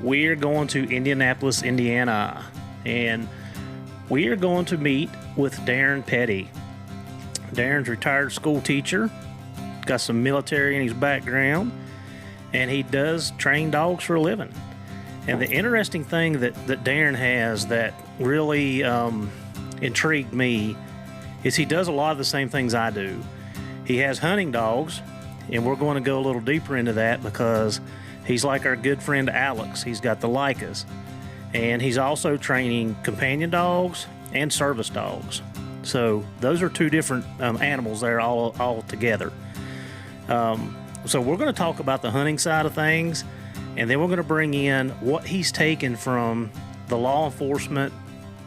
we're going to Indianapolis, Indiana, and we are going to meet with Darren Petty. Darren's a retired school teacher, got some military in his background, and he does train dogs for a living. And the interesting thing that Darren has that really intrigued me is he does a lot of the same things I do. He has hunting dogs, and we're going to go a little deeper into that because he's like our good friend Alex. He's got the Laikas, and he's also training companion dogs and service dogs. So those are two different animals there all together. So we're going to talk about the hunting side of things, and then we're going to bring in what he's taken from the law enforcement,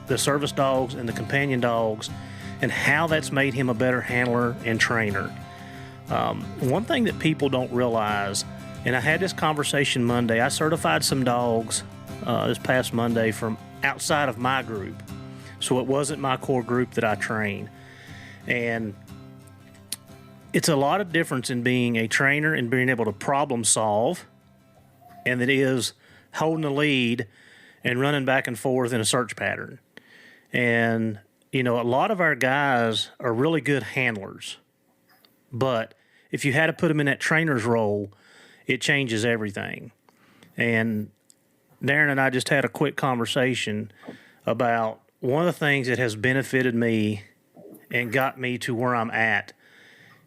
the service dogs, and the companion dogs, and how that's made him a better handler and trainer. One thing that people don't realize, and I had this conversation Monday, I certified some dogs this past Monday from outside of my group. So it wasn't my core group that I train. And it's a lot of difference in being a trainer and being able to problem solve, and it is holding the lead and running back and forth in a search pattern. And, you know, a lot of our guys are really good handlers, but if you had to put them in that trainer's role, it changes everything. And Darren and I just had a quick conversation about one of the things that has benefited me and got me to where I'm at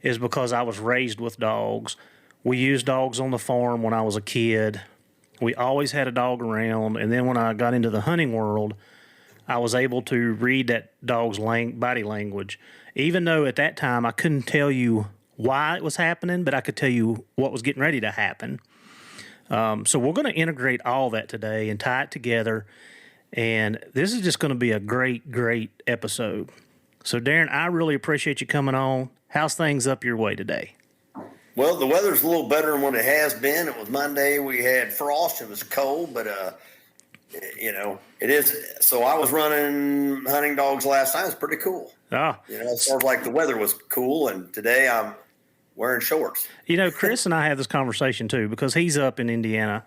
is because I was raised with dogs. We used dogs on the farm when I was a kid. We always had a dog around, and then when I got into the hunting world, I was able to read that dog's body language. Even though at that time I couldn't tell you why it was happening, but I could tell you what was getting ready to happen. So we're going to integrate all that today and tie it together, and this is just going to be a great, great episode. So, Darren, I really appreciate you coming on. How's things up your way today? Well, the weather's a little better than what it has been. It was Monday. We had frost. It was cold, but, you know, it is. So I was running hunting dogs last night. It was pretty cool. Oh. You know, it sort of like the weather was cool, and today I'm wearing shorts. You know, Chris and I had this conversation, too, because he's up in Indiana.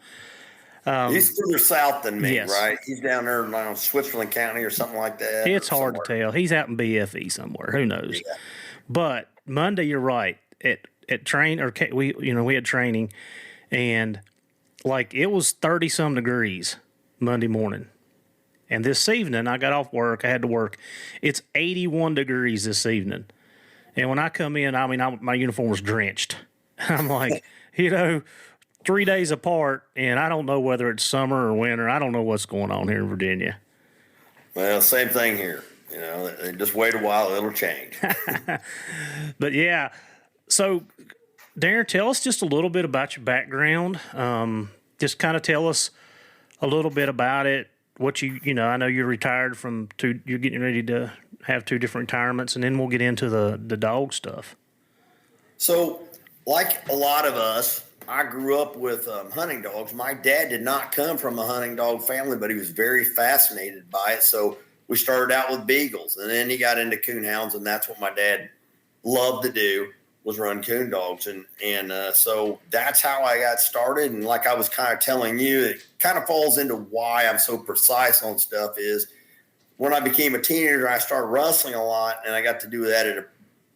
He's further south than me, yes. Right? He's down there in Switzerland County or something like that. It's hard to tell. He's out in BFE somewhere. Who knows? Yeah. But Monday, you're right. We had training, and like it was 30-some degrees Monday morning. And this evening, I got off work. I had to work. It's 81 degrees this evening. And when I come in, my uniform was drenched. I'm like, 3 days apart, and I don't know whether it's summer or winter. I don't know what's going on here in Virginia. Well, same thing here. You know, just wait a while, it'll change. But, yeah, so, Darren, tell us just a little bit about your background. Just kind of tell us a little bit about it. What I know you're retired from you're getting ready to have 2 different retirements, and then we'll get into the dog stuff. So, like a lot of us, I grew up with hunting dogs. My dad did not come from a hunting dog family, but he was very fascinated by it. So we started out with beagles, and then he got into coon hounds, and that's what my dad loved to do, was run coon dogs. And so that's how I got started. And like I was kind of telling you, it kind of falls into why I'm so precise on stuff is when I became a teenager, I started wrestling a lot, and I got to do that.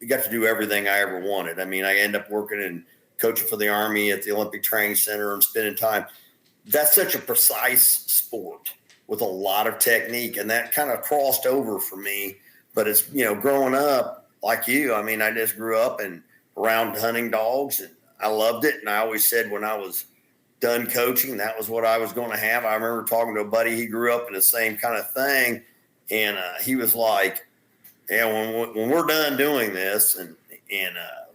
Got to do everything I ever wanted. I mean, I ended up working and coaching for the Army at the Olympic Training Center and spending time. That's such a precise sport with a lot of technique, and that kind of crossed over for me. But it's, growing up like you, I mean, I just grew up and around hunting dogs, and I loved it. And I always said when I was done coaching, that was what I was going to have. I remember talking to a buddy, he grew up in the same kind of thing, and he was like, yeah, when we're done doing this and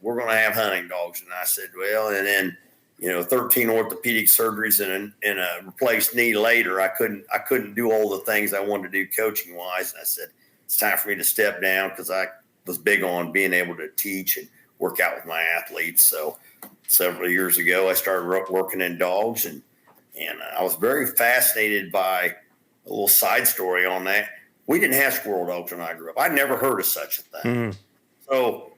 we're going to have hunting dogs. And I said, well, and then, 13 orthopedic surgeries and a replaced knee later, I couldn't do all the things I wanted to do coaching wise. And I said, it's time for me to step down because I was big on being able to teach and work out with my athletes. So several years ago, I started working in dogs, and I was very fascinated by a little side story on that. We didn't have squirrel dogs when I grew up. I'd never heard of such a thing. Mm. So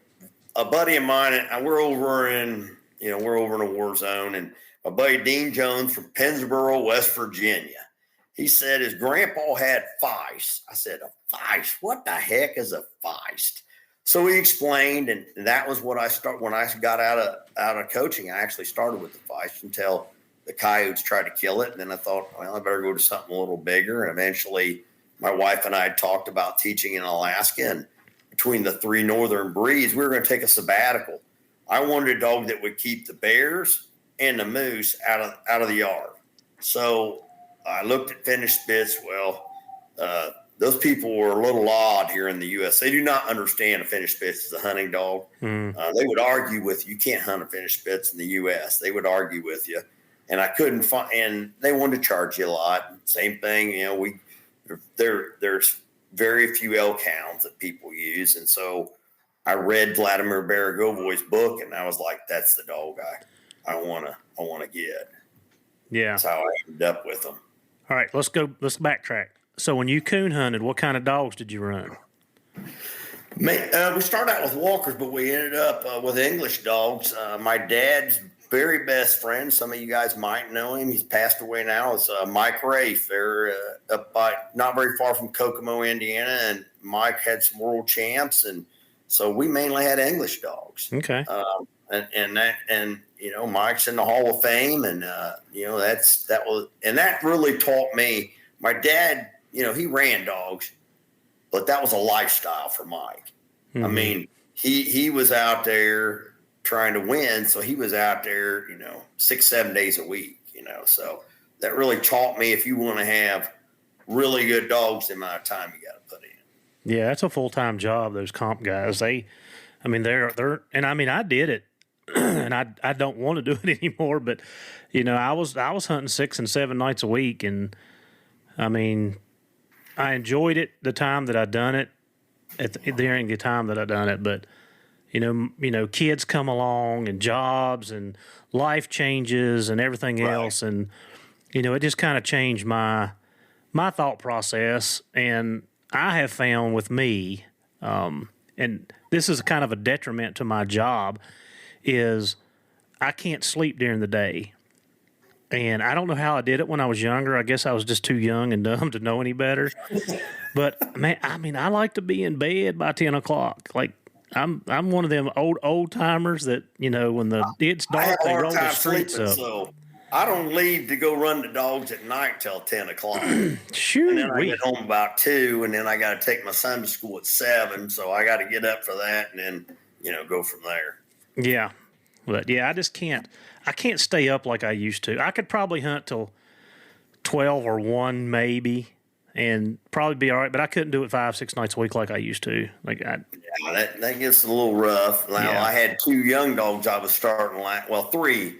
a buddy of mine, and we're over in a war zone, and my buddy Dean Jones from Pennsboro, West Virginia. He said his grandpa had feist. I said, a feist? What the heck is a feist? So he explained, and that was what I started when I got out of coaching. I actually started with the feist until the coyotes tried to kill it. And then I thought, well, I better go to something a little bigger. And eventually my wife and I had talked about teaching in Alaska, and between the 3 northern breeds, we were going to take a sabbatical. I wanted a dog that would keep the bears and the moose out of the yard. So I looked at finished spits. Well, those people were a little odd here in the U.S. They do not understand a finished spitz as a hunting dog. They would argue with you can't hunt a finished spitz in the U.S. They would argue with you, and I couldn't find. And they wanted to charge you a lot. Same thing, there's very few elk hounds that people use, and so I read Vladimir Baragovoy's book, and I was like, that's the dog I want to get. Yeah, that's how I ended up with them. All right, let's backtrack. So when you coon hunted, what kind of dogs did you run? We started out with walkers, but we ended up with English dogs. My dad's very best friend, some of you guys might know him. He's passed away now. It's Mike Rafe. They're up by not very far from Kokomo, Indiana, and Mike had some world champs, and so we mainly had English dogs. Okay. And Mike's in the Hall of Fame, and that really taught me. My dad, he ran dogs, but that was a lifestyle for Mike. Mm-hmm. I mean, he was out there trying to win, so he was out there, 6-7 days a week, so that really taught me if you want to have really good dogs, the amount of time you got to put in. Yeah, that's a full-time job, those comp guys. they're and I mean, I did it, and I don't want to do it anymore, but, I was hunting 6 and 7 nights a week, and I mean, I enjoyed it the time that I done it, during the time that I done it, but kids come along and jobs and life changes and everything else, and it just kind of changed my thought process. And I have found with me, and this is kind of a detriment to my job, is I can't sleep during the day. And I don't know how I did it when I was younger. I guess I was just too young and dumb to know any better. But man, I mean, I like to be in bed by 10 o'clock. Like I'm one of them old timers that, when it's dark, they roll the streets up. So I don't leave to go run the dogs at night till 10 o'clock. Shoot. And then I get home about 2, and then I got to take my son to school at 7. So I got to get up for that and then, go from there. Yeah. But yeah, I just can't. I can't stay up like I used to. I could probably hunt till 12 or 1 maybe, and probably be all right. But I couldn't do it 5-6 nights a week like I used to. That gets a little rough. Now I had 2 young dogs I was starting 3.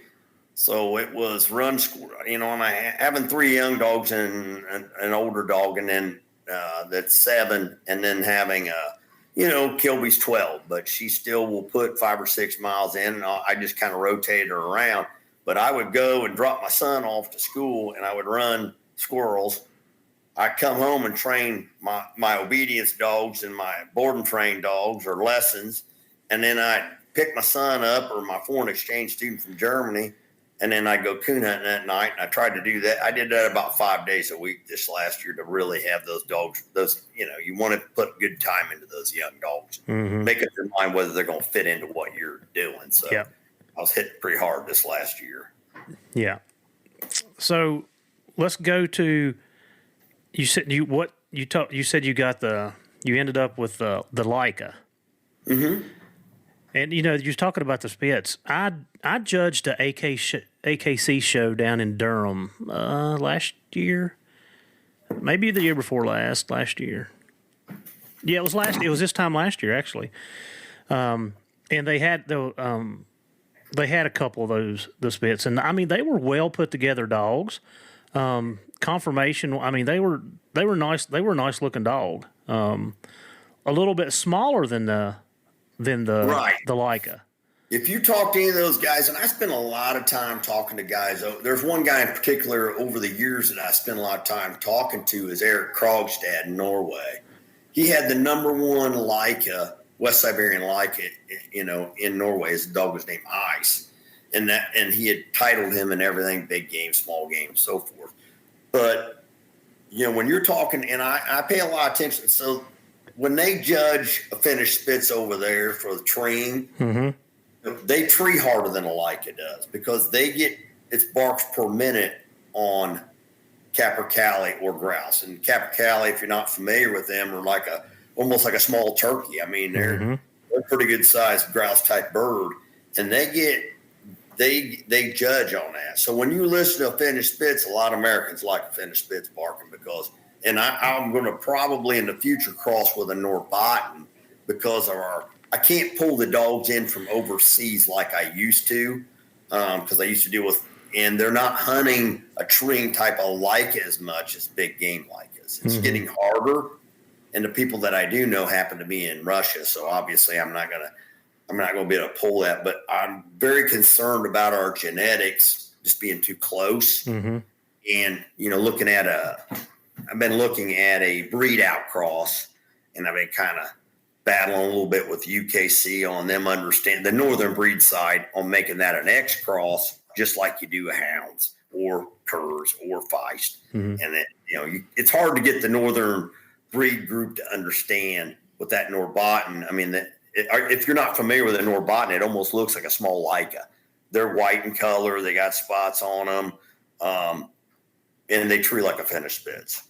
So it was run score. And having 3 young dogs and an older dog, and then that's 7, and then having Kilby's 12, but she still will put 5 or 6 miles in. And I just kind of rotated her around. But I would go and drop my son off to school, and I would run squirrels. I'd come home and train my obedience dogs and my board and train dogs or lessons. And then I'd pick my son up, or my foreign exchange student from Germany, and then I'd go coon hunting that night. And I tried to do that. I did that about 5 days a week this last year to really have those dogs. You want to put good time into those young dogs, make up your mind whether they're going to fit into what you're doing. So I was hitting pretty hard this last year. Yeah. So let's go to, you said you ended up with the Leica. Mm-hmm. And, you're talking about the Spitz. I judged the AKC show down in Durham last year. Maybe the year before last year. Yeah, it was this time last year, actually. And they had a couple of the Spitz. And, I mean, they were well put together dogs. Conformation, I mean, they were nice. They were a nice looking dog. A little bit smaller than the Leica. If you talk to any of those guys, and I spend a lot of time talking to guys. There's one guy in particular over the years that I spent a lot of time talking to, is Eric Krogstad in Norway. He had the number 1 Leica, West Siberian Leica, in Norway. His dog was named Ice. and he had titled him and everything, big game, small game, so forth. But, when you're talking, and I pay a lot of attention. So when they judge a finished spits over there for the treeing, they tree harder than a Laika does because they get its barks per minute on capercaillie or grouse. And capercaillie, if you're not familiar with them, are almost like a small turkey. I mean, they're a pretty good sized grouse type bird, and they judge on that. So when you listen to finished spits, a lot of Americans like finished spits barking because, and I'm going to probably in the future cross with a Norbotten because of I can't pull the dogs in from overseas like I used to because I used to deal with, and they're not hunting a treeing type of Laika as much as big game Laikas. It's getting harder. And the people that I do know happen to be in Russia. So obviously I'm not going to be able to pull that, but I'm very concerned about our genetics just being too close. And, I've been looking at a breed out cross, and I've been kind of battling a little bit with UKC on them understand the northern breed side on making that an X cross, just like you do hounds or curs or feist. And then, it's hard to get the northern breed group to understand with that Norbotten. I mean, if you're not familiar with a Norbotten, it almost looks like a small Laika. They're white in color. They got spots on them. And they tree like a finished spits.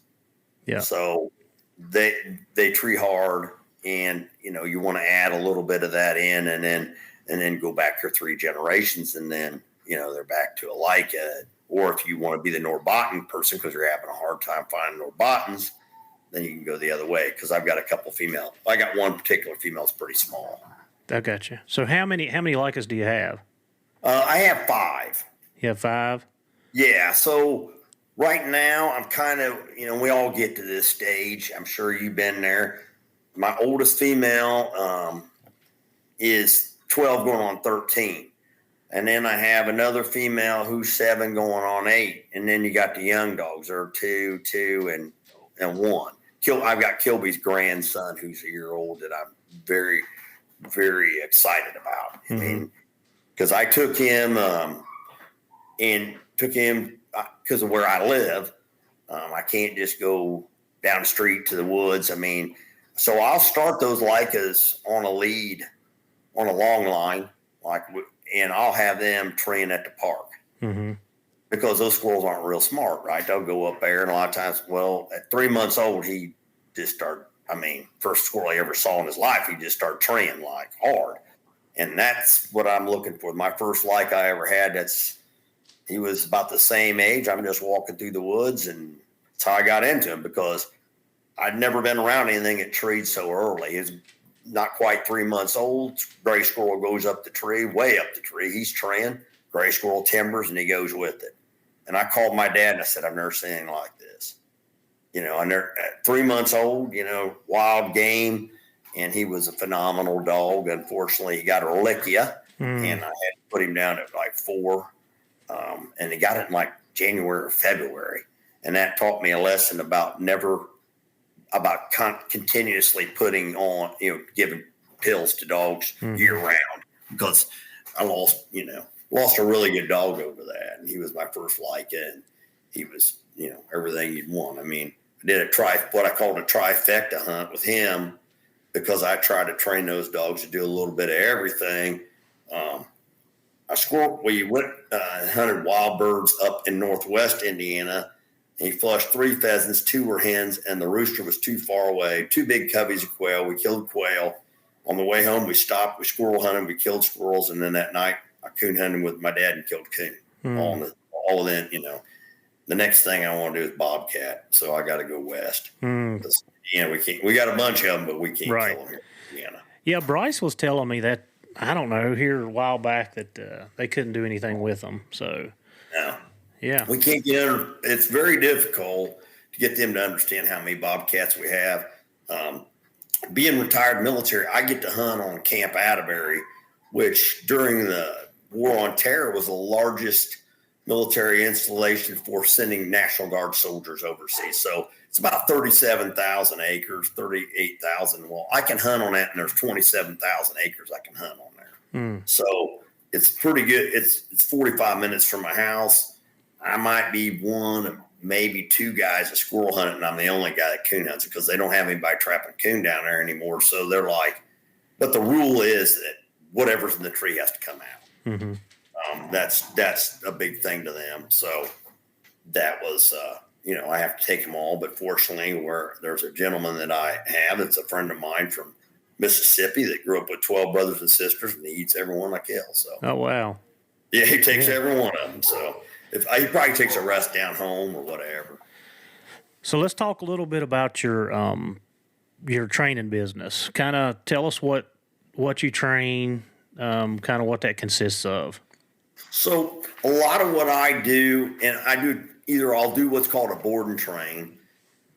Yeah. So they tree hard, and you want to add a little bit of that in, and then go back your 3 generations, and then they're back to a Laika. Or if you want to be the Norbotten person because you're having a hard time finding Norbottens, then you can go the other way because I've got a couple female. I got one particular female that's pretty small. I got you. So how many Laikas do you have? I have 5. You have 5? Yeah. So right now I'm kind of, we all get to this stage. I'm sure you've been there. My oldest female is 12 going on 13. And then I have another female who's 7 going on 8. And then you got the young dogs. They're 2, and 1. I've got Kilby's grandson who's a year old that I'm very, very excited about. I mean, because I took him because of where I live. I can't just go down the street to the woods. I mean, so I'll start those Laikas on a lead, on a long line, and I'll have them train at the park. Because those squirrels aren't real smart, right? They'll go up there, and a lot of times, at 3 months old, he just started, first squirrel he ever saw in his life, he just started training like hard. And that's what I'm looking for. My first Laika I ever had, he was about the same age. I'm just walking through the woods, and that's how I got into him because I'd never been around anything that treed so early. He's not quite 3 months old. Gray squirrel goes up the tree, way up the tree. He's training. Gray squirrel timbers, and he goes with it. And I called my dad and I said, I've never seen anything like this. At 3 months old, wild game, and he was a phenomenal dog. Unfortunately, he got Ehrlichia, and I had to put him down at 4. And he got it in January or February. And that taught me a lesson about continuously putting on, giving pills to dogs year round, because I lost a really good dog over that. And he was my first Laika, and he was, everything you'd want. I did what I called a trifecta hunt with him because I tried to train those dogs to do a little bit of everything. We went hunted wild birds up in northwest Indiana. And he flushed 3 pheasants, 2 were hens, and the rooster was too far away. 2 big coveys of quail. We killed quail. On the way home, we stopped. We squirrel hunted. We killed squirrels, and then that night I coon hunted with my dad and killed coon. All of them, the next thing I want to do is bobcat, so I got to go west. We can't. We got a bunch of them, but we can't kill them here in Indiana. Yeah, Bryce was telling me that, I don't know, here a while back that they couldn't do anything with them. So, yeah, we can't get under. It's very difficult to get them to understand how many bobcats we have. Being retired military, I get to hunt on Camp Atterbury, which during the War on Terror was the largest military installation for sending National Guard soldiers overseas. So it's about 37,000 acres, 38,000. Well, I can hunt on that, and there's 27,000 acres I can hunt on there. So it's pretty good. It's 45 minutes from my house. I might be one of maybe two guys that squirrel hunt, and I'm the only guy that coon hunts because they don't have anybody trapping coon down there anymore. So they're like, but the rule is that whatever's in the tree has to come out. Mm-hmm. That's a big thing to them. So that was, I have to take them all. But fortunately, there's a gentleman that I have that's a friend of mine from Mississippi that grew up with 12 brothers and sisters, and he eats everyone I kill. So, oh wow, yeah, he takes every one of them. So he probably takes a rest down home or whatever. So let's talk a little bit about your training business. Kind of tell us what you train, kind of what that consists of. So a lot of what I do, and I'll do what's called a board and train,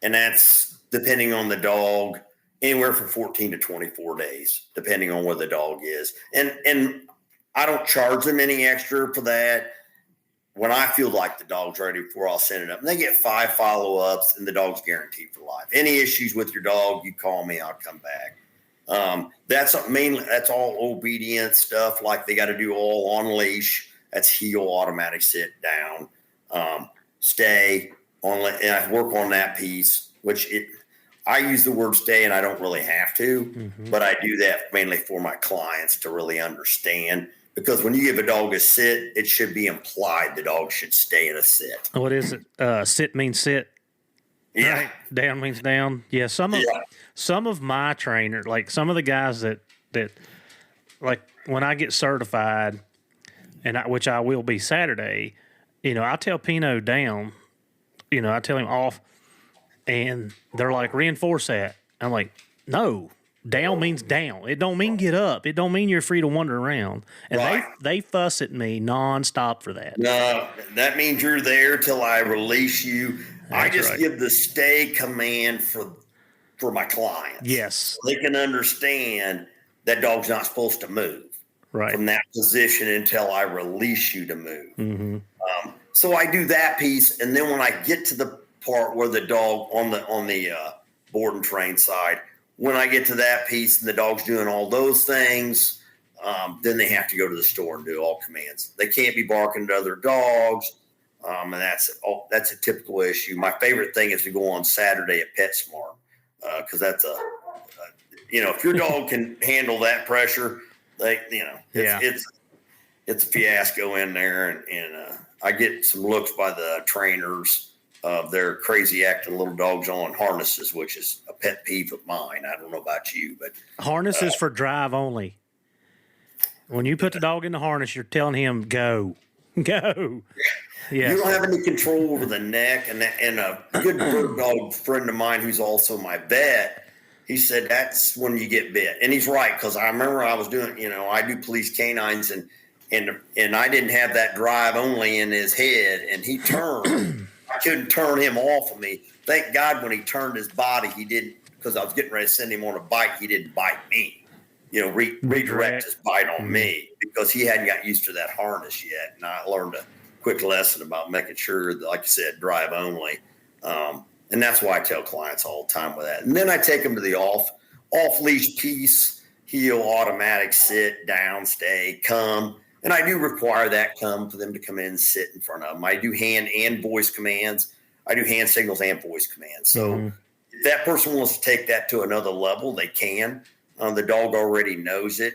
and that's depending on the dog, anywhere from 14 to 24 days, depending on where the dog is. And I don't charge them any extra for that. When I feel like the dog's ready before I'll send it up, and they get 5 follow-ups, and the dog's guaranteed for life. Any issues with your dog, you call me, I'll come back. That's all obedience stuff. Like they got to do all on leash. That's heel, automatic, sit down, stay on, and I work on that piece. I use the word stay, and I don't really have to, but I do that mainly for my clients to really understand. Because when you give a dog a sit, it should be implied the dog should stay in a sit. What is it? Sit means sit. Yeah. Right? Down means down. Yeah. Some of my trainers, like some of the guys that like when I get certified, which I will be Saturday, I tell Pino down, I tell him off, and they're like, reinforce that. I'm like, no. Down means down. It don't mean get up. It don't mean you're free to wander around. And right. they fuss at me nonstop for that. No, that means you're there till I release you. I just give the stay command for my clients. Yes. So they can understand that dog's not supposed to move from that position until I release you to move. Mm-hmm. So I do that piece. And then when I get to the part where the dog on the board and train side, when I get to that piece and the dog's doing all those things, then they have to go to the store and do all commands. They can't be barking at other dogs, and that's a typical issue. My favorite thing is to go on Saturday at PetSmart because that's if your dog can handle that pressure, it's a fiasco in there, and I get some looks by the trainers of their crazy acting little dogs on harnesses, which is a pet peeve of mine. I don't know about you, but harness is for drive only. When you put the dog in the harness, you're telling him go. Yes. You don't have any control over the neck. And a good bird dog friend of mine, who's also my vet, he said that's when you get bit, and he's right, because I remember I was doing, I do police canines, and I didn't have that drive only in his head, and he turned. I couldn't turn him off of me. Thank God when he turned his body, he didn't, because I was getting ready to send him on a bite, he didn't bite me. Redirect his bite on me, because he hadn't got used to that harness yet. And I learned a quick lesson about making sure that, like you said, drive only. And that's why I tell clients all the time with that. And then I take them to the off leash piece, heel, automatic, sit, down, stay, come. And I do require that come for them to come in and sit in front of them. I do hand and voice commands. I do hand signals and voice commands. So if that person wants to take that to another level, they can. The dog already knows it.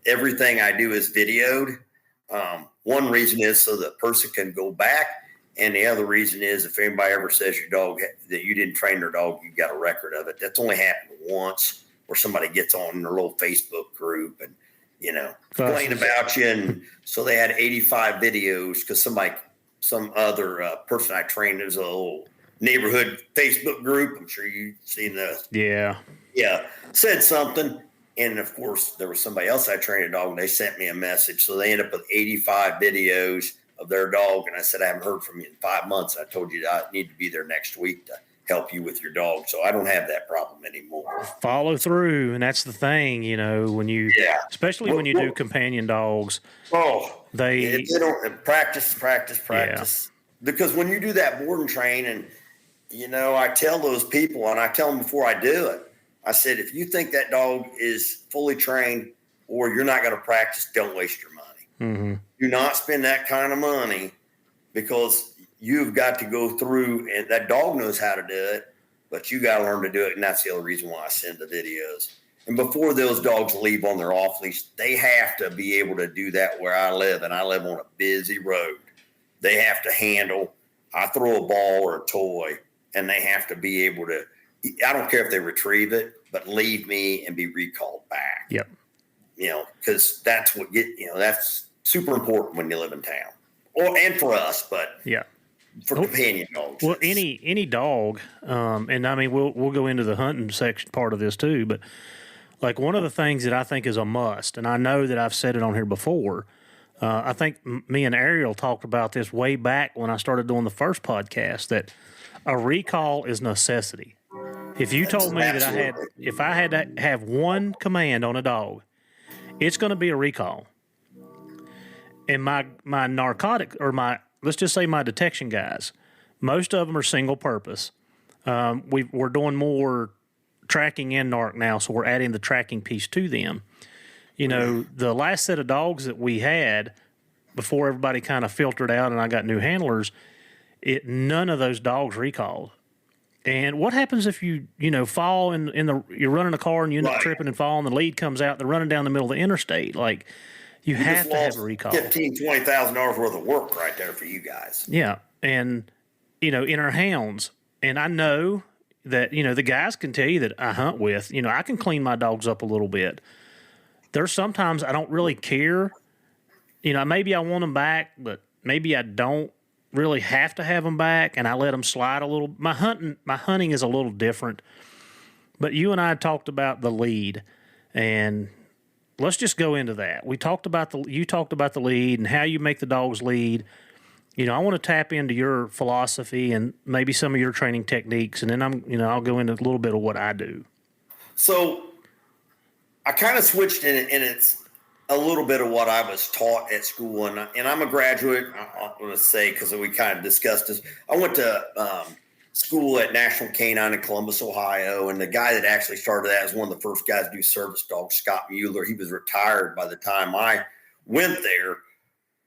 Everything I do is videoed. One reason is so the person can go back. And the other reason is if anybody ever says your dog that you didn't train their dog, you got a record of it. That's only happened once, where somebody gets on their little Facebook group and, complain about you. And so they had 85 videos because some other person I trained, there's a little neighborhood Facebook group. I'm sure you've seen this. Yeah. Yeah. Said something. And of course, there was somebody else I trained a dog, and they sent me a message. So they ended up with 85 videos of their dog. And I said, I haven't heard from you in 5 months. I told you that I need to be there next week to help you with your dog. So I don't have that problem anymore. Follow through. And that's the thing, when you, especially when you do companion dogs. They don't practice. Yeah. Because when you do that board and train, and, I tell those people, and I tell them before I do it, I said, if you think that dog is fully trained or you're not going to practice, don't waste your money. Mm-hmm. Do not spend that kind of money, because you've got to go through, and that dog knows how to do it, but you got to learn to do it. And that's the other reason why I send the videos. And before those dogs leave on their off leash, they have to be able to do that where I live. And I live on a busy road. They have to handle, I throw a ball or a toy, and they have to be able to, I don't care if they retrieve it, but leave me and be recalled back. Yep. Because that's what that's super important when you live in town. And for us, but yeah, for companion dogs. Well, any dog, and I mean we'll go into the hunting section part of this too, but like one of the things that I think is a must, and I know that I've said it on here before. I think me and Ariel talked about this way back when I started doing the first podcast, that a recall is necessity. If you told me that if I had to have one command on a dog, it's going to be a recall. And my narcotic, or let's just say my detection guys, most of them are single purpose. We're doing more tracking and narc now, so we're adding the tracking piece to them. The last set of dogs that we had before everybody kind of filtered out and I got new handlers, none of those dogs recalled. And what happens if you fall you're running a car and you end up tripping and fall and the lead comes out, they're running down the middle of the interstate? Like, you have to have a recall. $15,000-$20,000 worth of work right there for you guys. Yeah. And, in our hounds, and I know that, the guys can tell you that I hunt with, I can clean my dogs up a little bit. There's sometimes I don't really care. Maybe I want them back, but maybe I don't really have to have them back, and I let them slide a little. My hunting is a little different. But you and I talked about the lead, and let's just go into that. You talked about the lead and how you make the dogs lead. I want to tap into your philosophy and maybe some of your training techniques, and then I'll go into a little bit of what I do. So I kind of switched in it, and it's a little bit of what I was taught at school, and I'm a graduate. I'm going to say, because we kind of discussed this, I went to school at National Canine in Columbus, Ohio, and the guy that actually started that was one of the first guys to do service dogs, Scott Mueller. He was retired by the time I went there,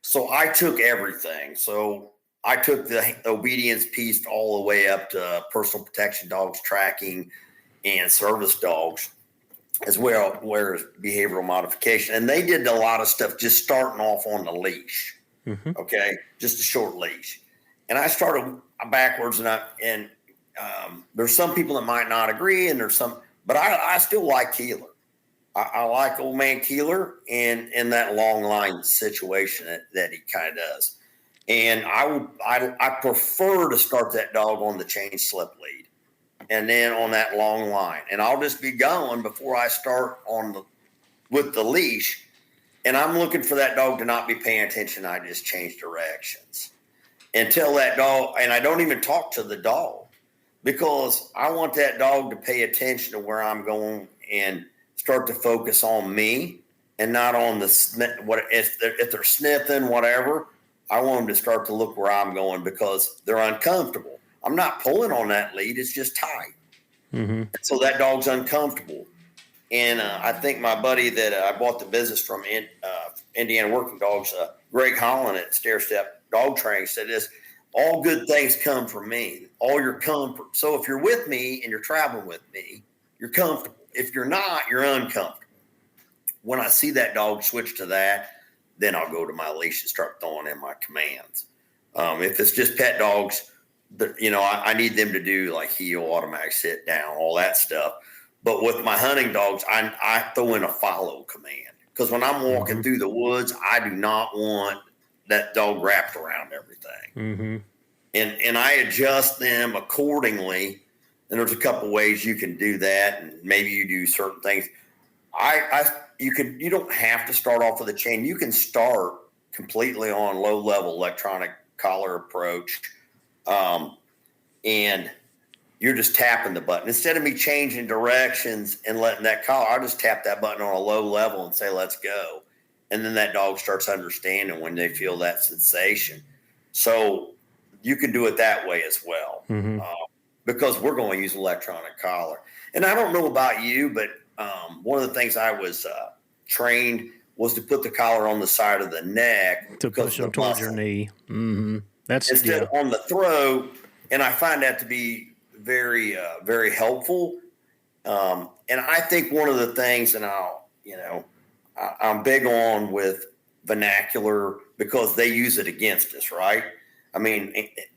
so I took everything. So I took the obedience piece all the way up to personal protection dogs, tracking, and service dogs, as well, whereas behavioral modification. And they did a lot of stuff just starting off on the leash, okay, just a short leash. And I started backwards, and there's some people that might not agree, and but I still like Keeler. I like old man Keeler in that long line situation that he kind of does. And I prefer to start that dog on the chain slip lead, and then on that long line, and I'll just be going before I start with the leash. And I'm looking for that dog to not be paying attention. I just change directions and tell that dog, and I don't even talk to the dog, because I want that dog to pay attention to where I'm going and start to focus on me and not on if they're sniffing, whatever. I want them to start to look where I'm going, because they're uncomfortable. I'm not pulling on that lead. It's just tight. Mm-hmm. So that dog's uncomfortable. And I think my buddy that I bought the business from, Indiana Working Dogs, Greg Holland at Stair Step Dog Training, said this: all good things come from me, all your comfort. So if you're with me and you're traveling with me, you're comfortable. If you're not, you're uncomfortable. When I see that dog switch to that, then I'll go to my leash and start throwing in my commands. If it's just pet dogs, I need them to do like heel, automatic sit down, all that stuff. But with my hunting dogs, I throw in a follow command, because when I'm walking through the woods, I do not want that dog wrapped around everything. Mm-hmm. And I adjust them accordingly. And there's a couple ways you can do that, and maybe you do certain things. You don't have to start off with a chain. You can start completely on low level electronic collar approach, and you're just tapping the button instead of me changing directions and letting that collar. I'll just tap that button on a low level and say, "Let's go," and then that dog starts understanding when they feel that sensation. So you can do it that way as well. Mm-hmm. Because we're going to use electronic collar. And I don't know about you, but one of the things I was trained was to put the collar on the side of the neck to push them towards your knee. Mm-hmm. That's instead on the throat, and I find that to be very, very helpful. And I think one of the things, and I'm big on with vernacular because they use it against us, right? I mean,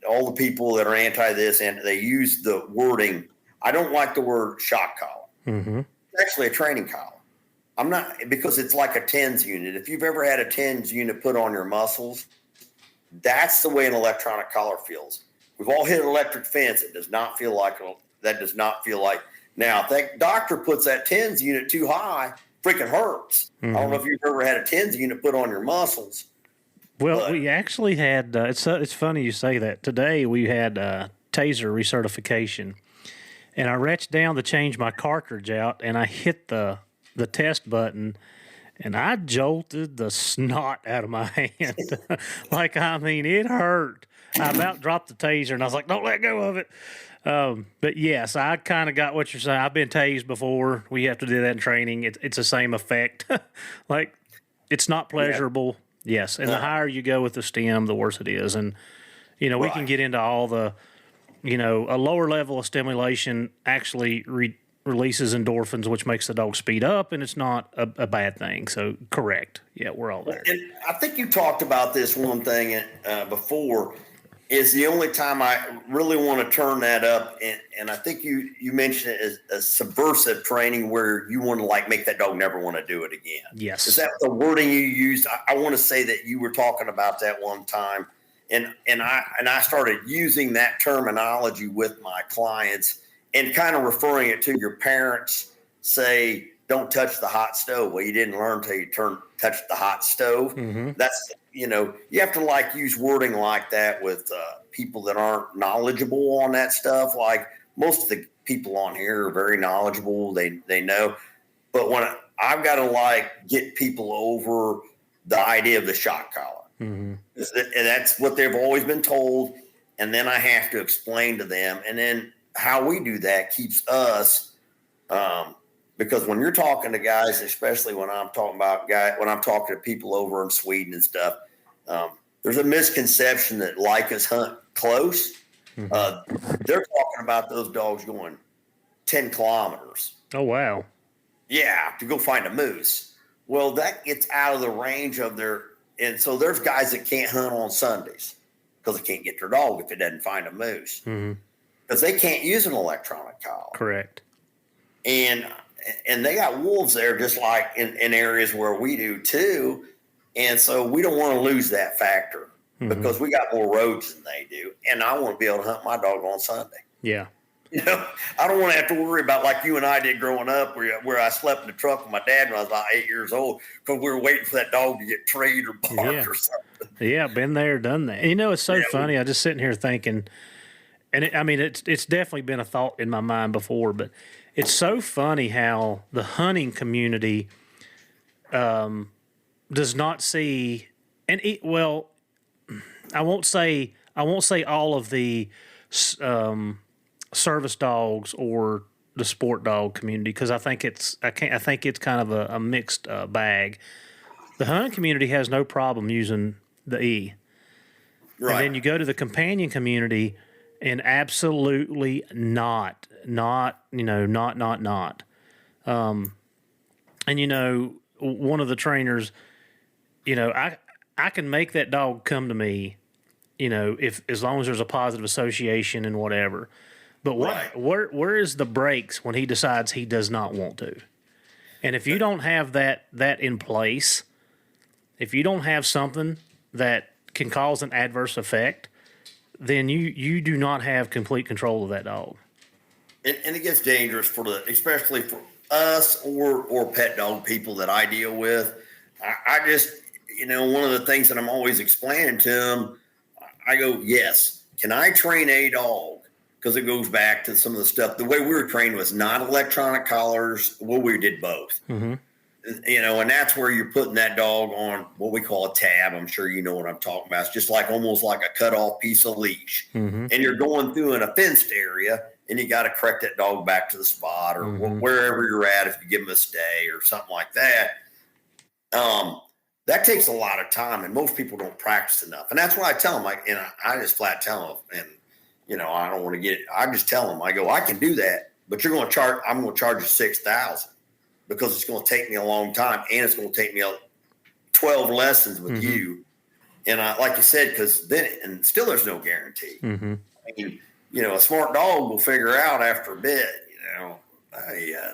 all the people that are anti this, and they use the wording. I don't like the word shock collar. Mm-hmm. It's actually a training collar. I'm not, because it's like a TENS unit. If you've ever had a TENS unit put on your muscles, that's the way an electronic collar feels. We've all hit an electric fence. It does not feel like that. Does not feel like. Now, if that doctor puts that TENS unit too high, freaking hurts. Mm-hmm. I don't know if you've ever had a TENS unit put on your muscles. Well, we actually had. It's funny you say that. Today we had taser recertification, and I reached down to change my cartridge out, and I hit the test button, and I jolted the snot out of my hand. It hurt. I about dropped the taser, and I was like, don't let go of it. But yes, I kind of got what you're saying. I've been tased before. We have to do that in training. It's the same effect. It's not pleasurable. Yeah. Yes. And the higher you go with the stem, the worse it is. And, we can get into all the, a lower level of stimulation actually releases endorphins, which makes the dog speed up, and it's not a bad thing. So, correct. Yeah, we're all there. And I think you talked about this one thing before, is the only time I really want to turn that up. And I think you mentioned it as a subversive training where you want to make that dog never want to do it again. Yes. Is that the wording you used? I want to say that you were talking about that one time. And I started using that terminology with my clients and kind of referring it to your parents say, don't touch the hot stove. Well, you didn't learn until you touch the hot stove. Mm-hmm. That's, you have to use wording like that with people that aren't knowledgeable on that stuff. Like most of the people on here are very knowledgeable. They know, but when I've got to get people over the idea of the shock collar. Mm-hmm. And that's what they've always been told. And then I have to explain to them. And then how we do that keeps us, because when you're talking to guys, especially when I'm talking to people over in Sweden and stuff, there's a misconception that Laikas hunt close. Mm-hmm. They're talking about those dogs going 10 kilometers. Oh, wow. Yeah, to go find a moose. Well, that gets out of the range of and so there's guys that can't hunt on Sundays because they can't get their dog if it doesn't find a moose. Mm-hmm. Because they can't use an electronic collar. Correct. And they got wolves there just like in areas where we do too. And so we don't want to lose that factor because we got more roads than they do. And I want to be able to hunt my dog on Sunday. Yeah. I don't want to have to worry about like you and I did growing up where I slept in the truck with my dad when I was about 8 years old because we were waiting for that dog to get treed or barked or something. Yeah, been there, done that. It's so funny. I just sitting here thinking, and it's definitely been a thought in my mind before, but it's so funny how the hunting community does not see, I won't say all of the service dogs or the sport dog community because I think it's kind of a mixed bag. The hunting community has no problem using the E, right? And then you go to the companion community, and absolutely not. And one of the trainers, I can make that dog come to me, if as long as there's a positive association and whatever. But where is the brakes when he decides he does not want to? And if you don't have that in place, if you don't have something that can cause an adverse effect, then you do not have complete control of that dog. And it gets dangerous especially for us or pet dog people that I deal with. I just, one of the things that I'm always explaining to them, I go, yes, can I train a dog? Because it goes back to some of the stuff. The way we were trained was not electronic collars. Well, we did both. Mm-hmm. And that's where you're putting that dog on what we call a tab. I'm sure you know what I'm talking about. It's just almost like a cut off piece of leash. Mm-hmm. And you're going through in a fenced area and you got to correct that dog back to the spot or wherever you're at if you give them a stay or something like that. That takes a lot of time, and most people don't practice enough. And that's what I tell them. I just flat tell them, and I don't want to get it. I just tell them, I go, I can do that, but I'm going to charge you $6,000 because it's going to take me a long time, and it's going to take me 12 lessons with you. And like you said, because then, and still there's no guarantee. I mean, a smart dog will figure out after a bit,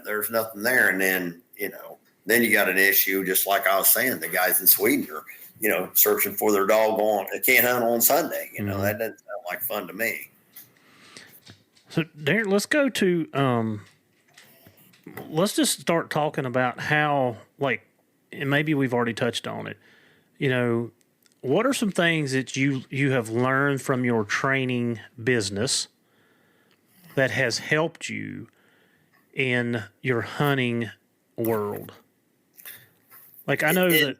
there's nothing there. And then, then you got an issue, just like I was saying, the guys in Sweden are, searching for their dog they can't hunt on Sunday. That doesn't sound like fun to me. So, Darren, let's go to, let's just start talking about how, and maybe we've already touched on it, what are some things that you have learned from your training business that has helped you in your hunting world? I know that.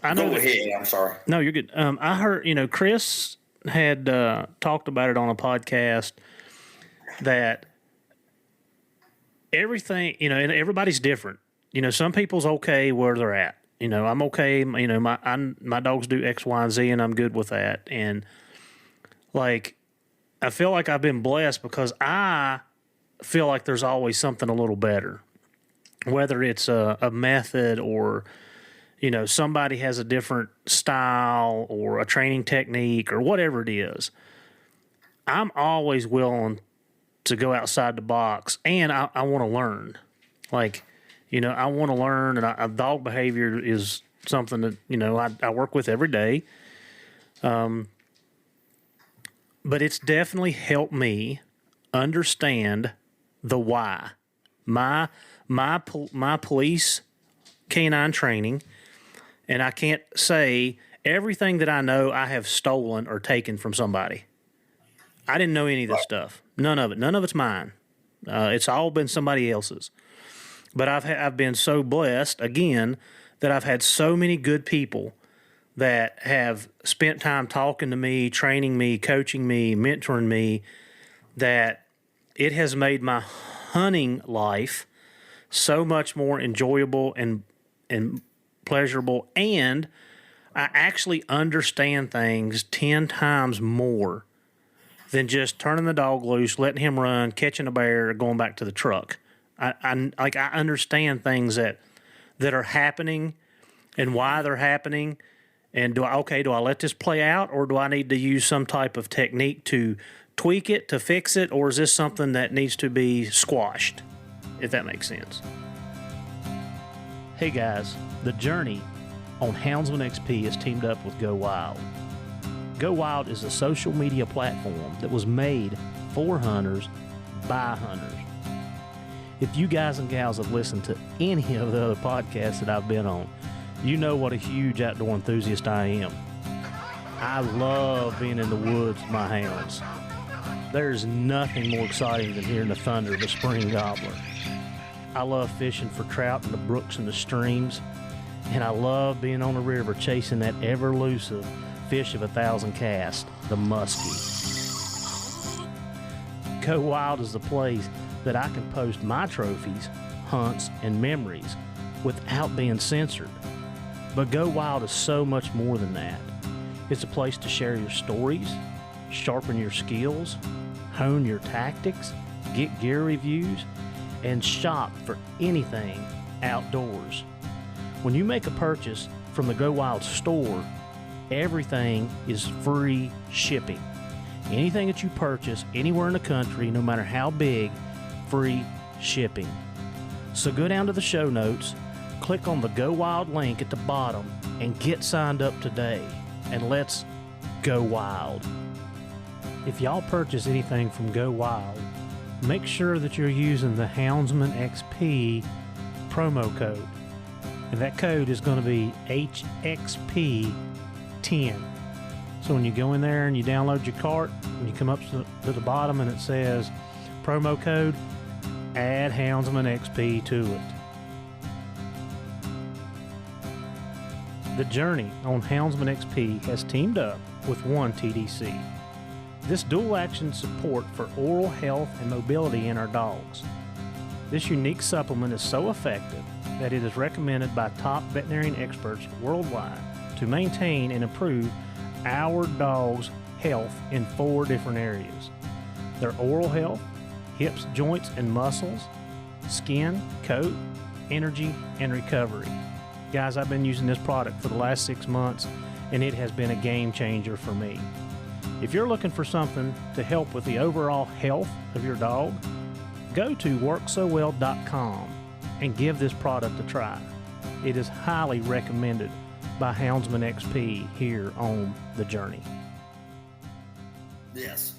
Go ahead. I'm sorry. No, you're good. I heard, Chris had talked about it on a podcast that everything, and everybody's different. Some people's okay where they're at. I'm okay. My dogs do X, Y, and Z, and I'm good with that. And I feel like I've been blessed because I feel like there's always something a little better. Whether it's a method or, somebody has a different style or a training technique or whatever it is, I'm always willing to go outside the box, and I want to learn. I want to learn, and dog behavior is something that, I work with every day. But it's definitely helped me understand the why. My police canine training, and I can't say everything that I know I have stolen or taken from somebody. I didn't know any of this stuff. None of it. None of it's mine. It's all been somebody else's. But I've been so blessed, again, that I've had so many good people that have spent time talking to me, training me, coaching me, mentoring me, that it has made my hunting life so much more enjoyable and pleasurable, and I actually understand things 10 times more than just turning the dog loose, letting him run, catching a bear, or going back to the truck. I understand things that are happening and why they're happening, and do I let this play out, or do I need to use some type of technique to tweak it, to fix it, or is this something that needs to be squashed, if that makes sense? Hey guys, the Journey on Houndsman XP is teamed up with Go Wild. Go Wild is a social media platform that was made for hunters by hunters. If you guys and gals have listened to any of the other podcasts that I've been on, you know what a huge outdoor enthusiast I am. I love being in the woods with my hounds. There's nothing more exciting than hearing the thunder of a spring gobbler. I love fishing for trout in the brooks and the streams, and I love being on the river chasing that ever-elusive fish of 1,000 casts, the muskie. Go Wild is the place that I can post my trophies, hunts, and memories without being censored. But Go Wild is so much more than that. It's a place to share your stories, sharpen your skills, hone your tactics, get gear reviews, and shop for anything outdoors. When you make a purchase from the Go Wild store, everything is free shipping. Anything that you purchase anywhere in the country, no matter how big, free shipping. So go down to the show notes, click on the Go Wild link at the bottom, and get signed up today. And let's go wild. If y'all purchase anything from Go Wild, make sure that you're using the Houndsman XP promo code. And that code is going to be HXP10. So when you go in there and you download your cart, and you come up to the bottom and it says promo code, add Houndsman XP to it. The Journey on Houndsman XP has teamed up with One TDC. This dual action support for oral health and mobility in our dogs. This unique supplement is so effective that it is recommended by top veterinarian experts worldwide to maintain and improve our dog's health in 4 different areas: their oral health, hips, joints, and muscles, skin, coat, energy, and recovery. Guys, I've been using this product for the last 6 months, and it has been a game changer for me. If you're looking for something to help with the overall health of your dog, go to worksowell.com and give this product a try. It is highly recommended by Houndsman XP here on the journey. Yes.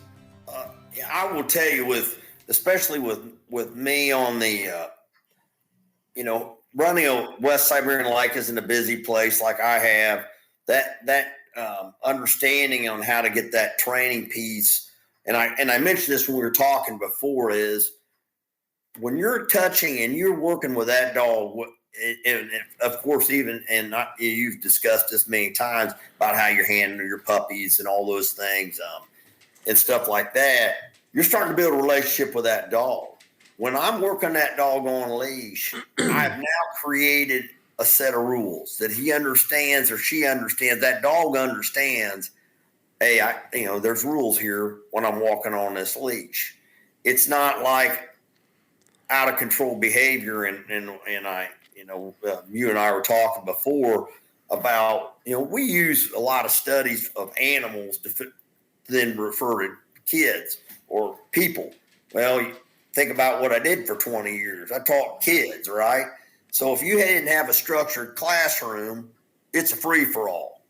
Yeah, I will tell you, especially with me on the, running a West Siberian Laikas in a busy place like I have, that understanding on how to get that training piece. And I mentioned this when we were talking before, is when you're touching and you're working with that dog, and of course, you've discussed this many times about how you're handling your puppies and all those things, and stuff like that. You're starting to build a relationship with that dog. When I'm working that dog on a leash, I've now created a set of rules that he understands or she understands. That dog understands, hey, there's rules here when I'm walking on this leash. It's not like out of control behavior. And you and I were talking before about, we use a lot of studies of animals to then refer to kids or people. Well, think about what I did for 20 years. I taught kids, right? So if you didn't have a structured classroom, it's a free-for-all.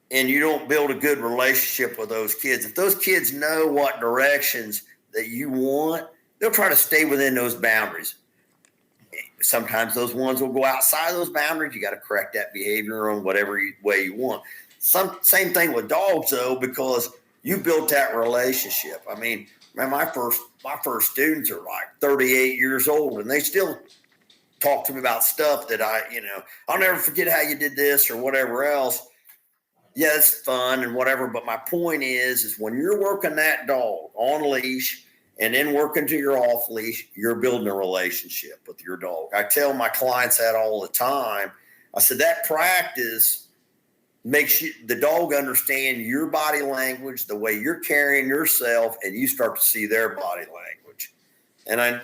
And you don't build a good relationship with those kids. If those kids know what directions that you want, they'll try to stay within those boundaries. Sometimes those ones will go outside those boundaries. You got to correct that behavior in whatever way you want. Same thing with dogs, though, because you built that relationship. I mean, man, my first students are like 38 years old, and they still talk to me about stuff that I'll never forget how you did this or whatever else. Yeah, it's fun and whatever. But my point is when you're working that dog on leash and then working to your off leash, you're building a relationship with your dog. I tell my clients that all the time. I said that practice makes the dog understand your body language, the way you're carrying yourself, and you start to see their body language. And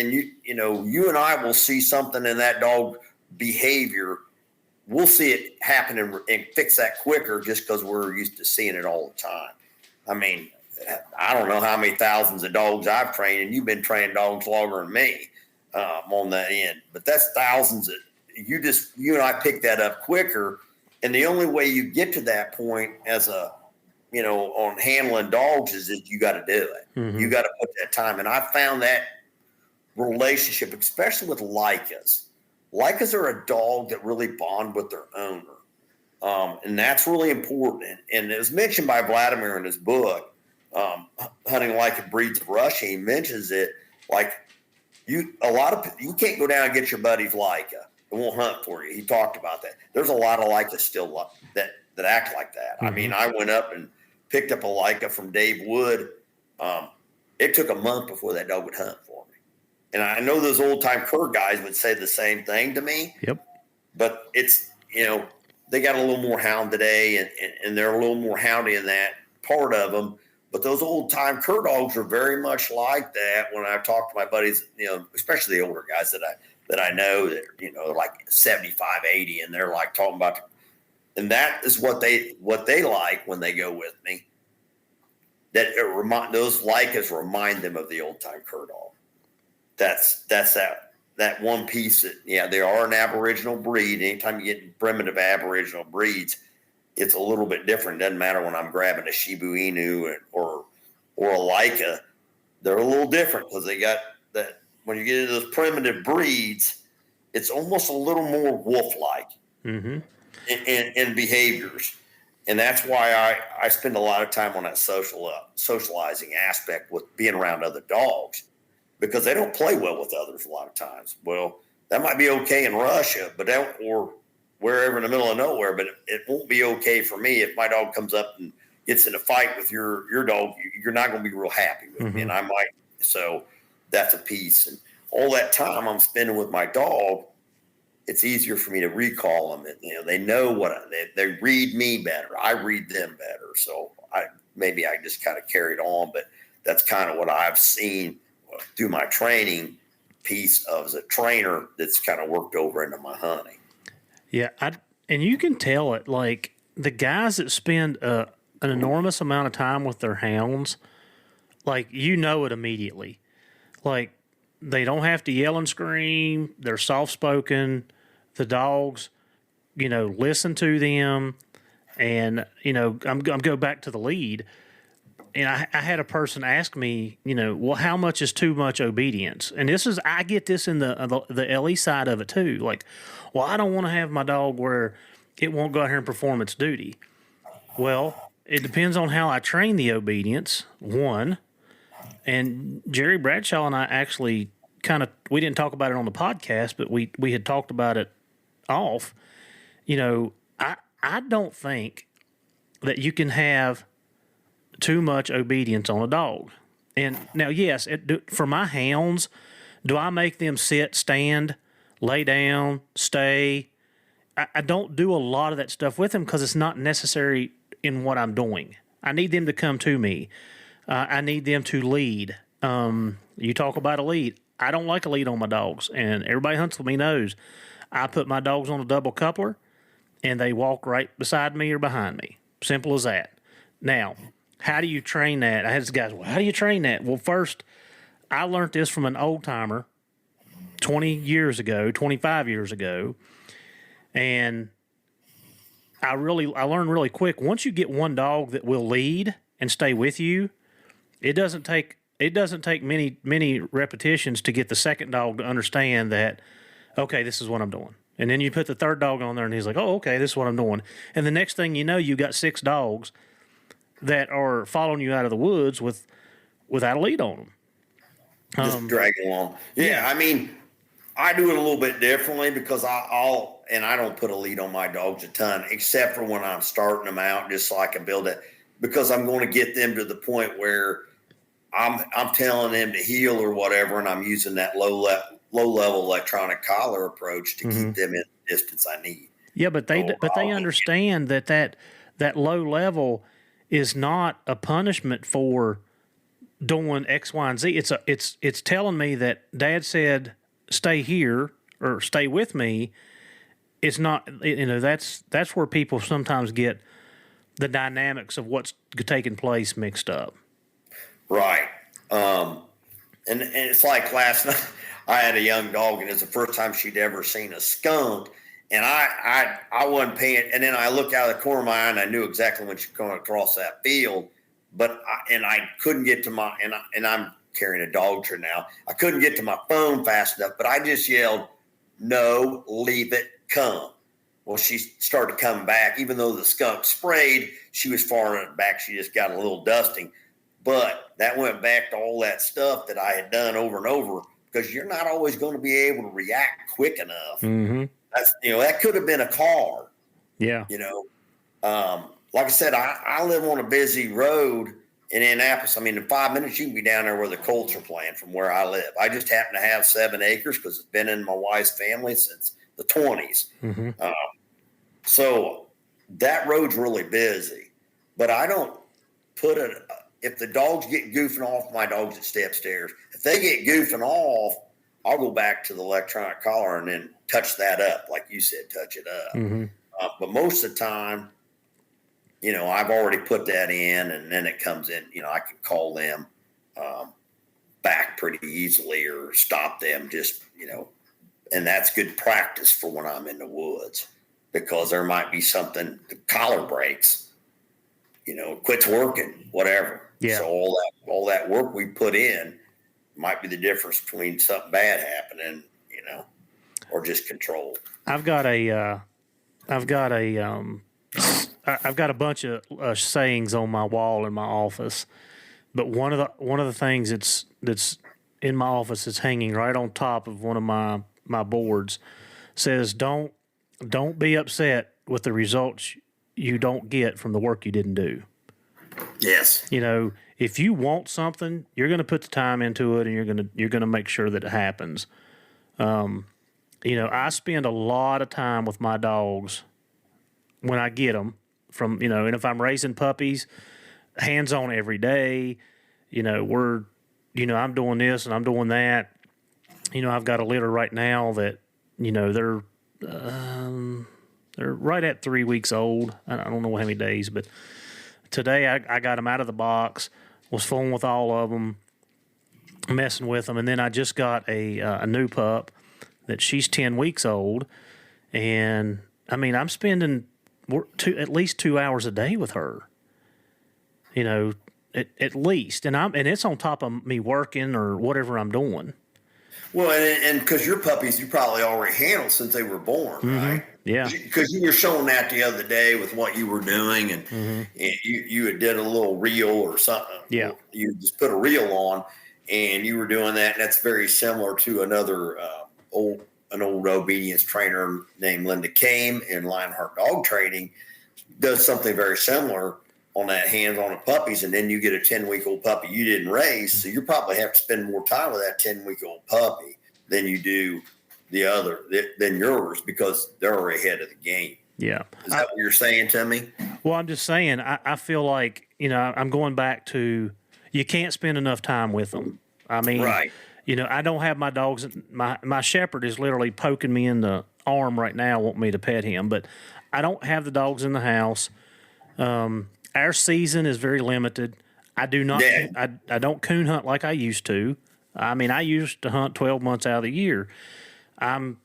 you and I will see something in that dog behavior. We'll see it happen and fix that quicker just because we're used to seeing it all the time. I mean, I don't know how many thousands of dogs I've trained, and you've been training dogs longer than me on that end. But that's thousands of you and I pick that up quicker. And the only way you get to that point on handling dogs is that you got to do it. Mm-hmm. You got to put that time. And I found that relationship, especially with Laikas. Laikas are a dog that really bond with their owner. And that's really important. And it was mentioned by Vladimir in his book, Hunting Like Breeds of Russia. He mentions it like you can't go down and get your buddy's Laika. It won't hunt for you. He talked about that. There's a lot of Laikas still that act like that. Mm-hmm. I mean, I went up and picked up a Laika from Dave Wood. It took a month before that dog would hunt for me. And I know those old-time cur guys would say the same thing to me. Yep. But it's, they got a little more hound today, and they're a little more houndy in that part of them. But those old-time cur dogs are very much like that. When I talk to my buddies, especially the older guys that I know that are like 75, 80, and they're like talking about, and that is what they like when they go with me. Those Laikas remind them of the old time cur dog. That's that one piece that they are an Aboriginal breed. Anytime you get primitive Aboriginal breeds, it's a little bit different. Doesn't matter when I'm grabbing a Shiba Inu or a Laika, they're a little different because they got that. When you get into those primitive breeds, it's almost a little more wolf-like mm-hmm. in behaviors. And that's why I spend a lot of time on that socializing aspect with being around other dogs, because they don't play well with others a lot of times. Well, that might be okay in Russia, or wherever in the middle of nowhere, but it won't be okay for me if my dog comes up and gets in a fight with your dog. You're not going to be real happy with mm-hmm. me, and that's a piece. And all that time I'm spending with my dog, it's easier for me to recall them. And, they know they read me better. I read them better. So maybe I just kind of carried on, but that's kind of what I've seen through my training piece as a trainer that's kind of worked over into my hunting. Yeah. And you can tell it, like the guys that spend an enormous amount of time with their hounds, like, it immediately. Like, they don't have to yell and scream. They're soft-spoken. The dogs, listen to them. And, I'm go back to the lead. And I had a person ask me, well, how much is too much obedience? And I get this in the LE side of it too. Like, well, I don't want to have my dog where it won't go out here and perform its duty. Well, it depends on how I train the obedience, one. And Jerry Bradshaw and I actually we didn't talk about it on the podcast, but we had talked about it off. I don't think that you can have too much obedience on a dog. And now, yes, for my hounds, do I make them sit, stand, lay down, stay? I don't do a lot of that stuff with them because it's not necessary in what I'm doing. I need them to come to me. I need them to lead. You talk about a lead. I don't like a lead on my dogs, and everybody hunts with me knows I put my dogs on a double coupler, and they walk right beside me or behind me. Simple as that. Now, how do you train that? I had this guy, well, how do you train that? Well, first, I learned this from an old-timer 20 years ago, 25 years ago, and I learned really quick. Once you get one dog that will lead and stay with you, it doesn't take many repetitions to get the second dog to understand that, okay, this is what I'm doing. And then you put the third dog on there, and he's like, oh, okay, this is what I'm doing. And the next thing you know, you got 6 dogs that are following you out of the woods without a lead on them. Just dragging along. Yeah, I mean, I do it a little bit differently because I don't put a lead on my dogs a ton, except for when I'm starting them out, just so I can build it, because I'm going to get them to the point where I'm telling them to heel or whatever, and I'm using that low level electronic collar approach to keep them in the distance I need. Yeah, but they understand that low level is not a punishment for doing X, Y, and Z. It's telling me that Dad said stay here or stay with me. It's not, that's where people sometimes get the dynamics of what's taking place mixed up. Right. And it's like last night, I had a young dog, and it's the first time she'd ever seen a skunk. And I wasn't paying, and then I looked out of the corner of my eye, and I knew exactly when she was going across that field. But I couldn't get to my, and I'm carrying a dog tree now. I couldn't get to my phone fast enough, but I just yelled, "No, leave it, come." Well, she started coming back. Even though the skunk sprayed, she was far in the back. She just got a little dusting. But that went back to all that stuff that I had done over and over, because you're not always going to be able to react quick enough. Mm-hmm. That's, that could have been a car. Yeah. Like I said, I live on a busy road in Indianapolis. I mean, in 5 minutes, you can be down there where the Colts are playing from where I live. I just happen to have 7 acres because it's been in my wife's family since the 20s. Mm-hmm. So that road's really busy, but I don't put it. If the dogs get goofing off, my dogs that stay upstairs. If they get goofing off, I'll go back to the electronic collar and then touch that up, like you said, touch it up. Mm-hmm. But most of the time, I've already put that in, and then it comes in. I can call them back pretty easily or stop them just, and that's good practice for when I'm in the woods, because there might be something, the collar breaks, quits working, whatever. Yeah. So all that work we put in might be the difference between something bad happening, or just control. I've got a bunch of sayings on my wall in my office, but one of the things that's in my office is hanging right on top of one of my boards says, don't be upset with the results you don't get from the work you didn't do. Yes. If you want something, you're going to put the time into it, and you're going to make sure that it happens. I spend a lot of time with my dogs when I get them from, and if I'm raising puppies, hands on every day, I'm doing this and I'm doing that. I've got a litter right now that, they're right at 3 weeks old. I don't know how many days, but today I got them out of the box, was fooling with all of them, messing with them. And then I just got a new pup that she's 10 weeks old. And I'm spending at least 2 hours a day with her, at least. And it's on top of me working or whatever I'm doing. Well, and because your puppies you probably already handled since they were born, right? Yeah. Because you were showing that the other day with what you were doing, and you had did a little reel or something. Yeah. You just put a reel on, and you were doing that, and that's very similar to another an old obedience trainer named Linda Kame in Lionheart Dog Training does something very similar on that hands-on of puppies, and then you get a 10-week-old puppy you didn't raise, so you probably have to spend more time with that 10-week-old puppy than you do than yours because they're already ahead of the game. Yeah. Is that what you're saying to me? Well, I'm just saying, I feel like, I'm going back to you can't spend enough time with them. Right. I don't have my dogs. My shepherd is literally poking me in the arm right now, wanting me to pet him, but I don't have the dogs in the house. Our season is very limited. I do not. Yeah. I don't coon hunt like I used to. I used to hunt 12 months out of the year. I'm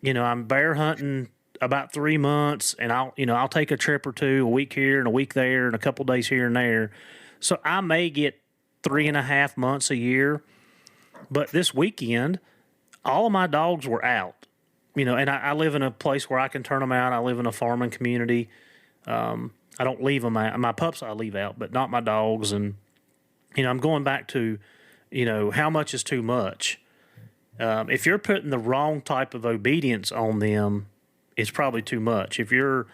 bear hunting about 3 months, and I'll take a trip or two, a week here and a week there, and a couple days here and there. So I may get 3.5 months a year. But this weekend, all of my dogs were out. And I live in a place where I can turn them out. I live in a farming community. I don't leave them out. My pups I leave out, but not my dogs. And, I'm going back to, how much is too much. If you're putting the wrong type of obedience on them, it's probably too much. If you're,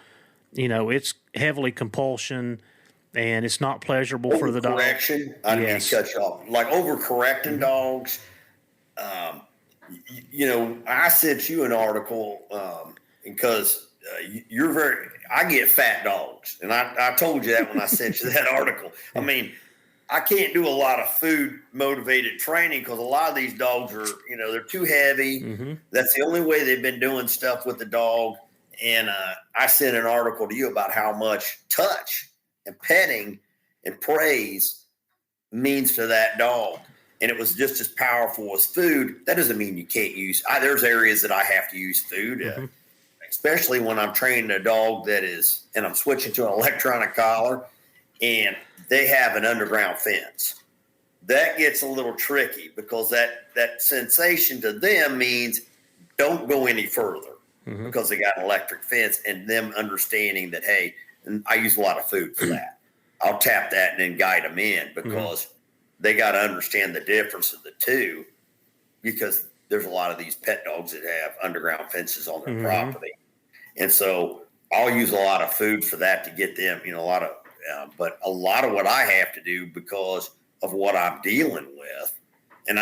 it's heavily compulsion and it's not pleasurable for the dog. Correction. I didn't cut you off. Like overcorrecting dogs. I sent you an article because I get fat dogs, and I told you that when I sent you that article. I can't do a lot of food motivated training because a lot of these dogs are, they're too heavy. Mm-hmm. That's the only way they've been doing stuff with the dog. And I sent an article to you about how much touch and petting and praise means to that dog. And it was just as powerful as food. That doesn't mean you can't use. There's areas that I have to use food, especially when I'm training a dog and I'm switching to an electronic collar, and they have an underground fence. That gets a little tricky because that sensation to them means don't go any further because they got an electric fence, and them understanding that, hey, and I use a lot of food for that. I'll tap that and then guide them in because they got to understand the difference of the two, because there's a lot of these pet dogs that have underground fences on their property. And so I'll use a lot of food for that to get them, but a lot of what I have to do because of what I'm dealing with, and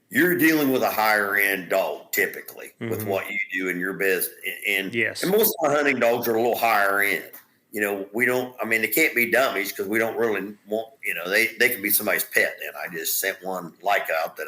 you're dealing with a higher end dog typically with what you do in your business. And most of our hunting dogs are a little higher end. We don't, they can't be dummies because we don't really want, they can be somebody's pet. And I just sent one out that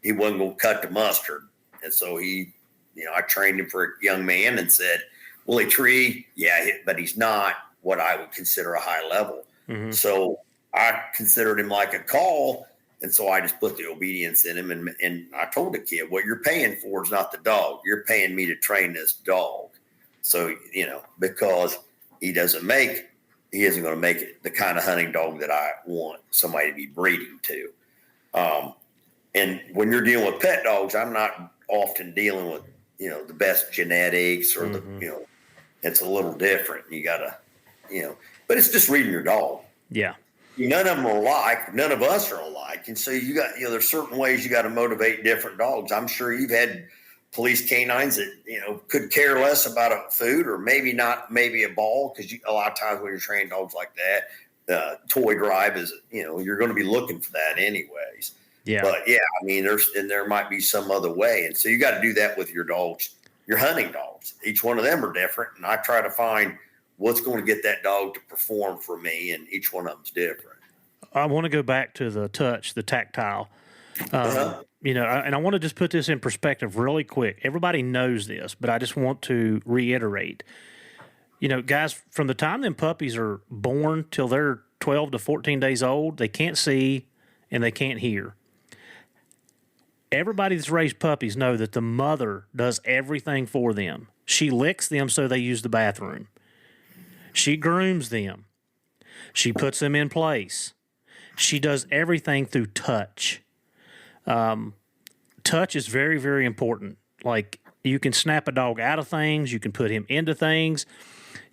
he wasn't going to cut the mustard. And so I trained him for a young man and said, will he tree? Yeah, but he's not what I would consider a high level. So I considered him like a call. And so I just put the obedience in him. And I told the kid, what you're paying for is not the dog. You're paying me to train this dog. So, because he isn't going to make it the kind of hunting dog that I want somebody to be breeding to. And when you're dealing with pet dogs, I'm not often dealing with, the best genetics or it's a little different. You got to, but it's just reading your dog. Yeah. None of them are alike. None of us are alike. And so you got, there's certain ways you got to motivate different dogs. I'm sure you've had police canines that, could care less about a food or maybe a ball. Cause a lot of times when you're training dogs like that, toy drive is, you're going to be looking for that anyways. Yeah. But yeah, I mean, there might be some other way. And so you got to do that with your dogs, your hunting dogs. Each one of them are different. And I try to find what's going to get that dog to perform for me. And each one of them's different. I want to go back to the touch, the tactile. And I want to just put this in perspective really quick. Everybody knows this, but I just want to reiterate. Guys, from the time them puppies are born till they're 12 to 14 days old, they can't see and they can't hear. Everybody that's raised puppies know that the mother does everything for them. She licks them so they use the bathroom. She grooms them. She puts them in place. She does everything through touch. Touch is very, very important. Like, you can snap a dog out of things. You can put him into things.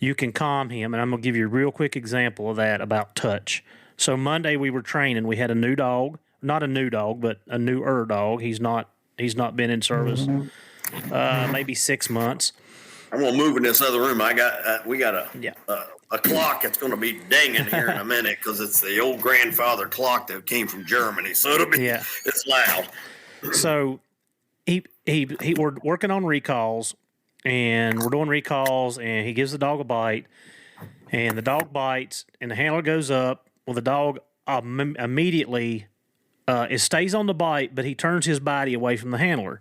You can calm him. And I'm going to give you a real quick example of that about touch. So Monday we were training. We had a new dog. Not a new dog, but a newer dog. He's not been in service maybe 6 months. I'm going to move in this other room. We got a clock that's going to be dinging here in a minute because it's the old grandfather clock that came from Germany. So it's loud. So we're working on recalls, and we're doing recalls, and he gives the dog a bite, and the dog bites, and the handler goes up. Well, the dog immediately it stays on the bite, but he turns his body away from the handler,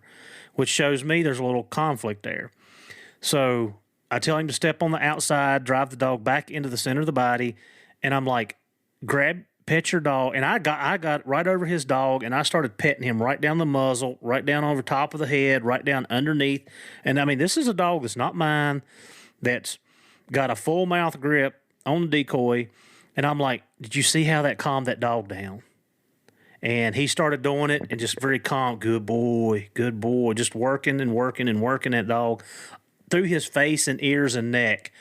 which shows me there's a little conflict there. So I tell him to step on the outside, drive the dog back into the center of the body, and I'm like, pet your dog. And I got right over his dog, and I started petting him right down the muzzle, right down over top of the head, right down underneath. And I mean, this is a dog that's not mine, that's got a full mouth grip on the decoy. And I'm like, did you see how that calmed that dog down? And he started doing it and just very calm. Good boy, just working and working and working that dog through his face and ears and neck,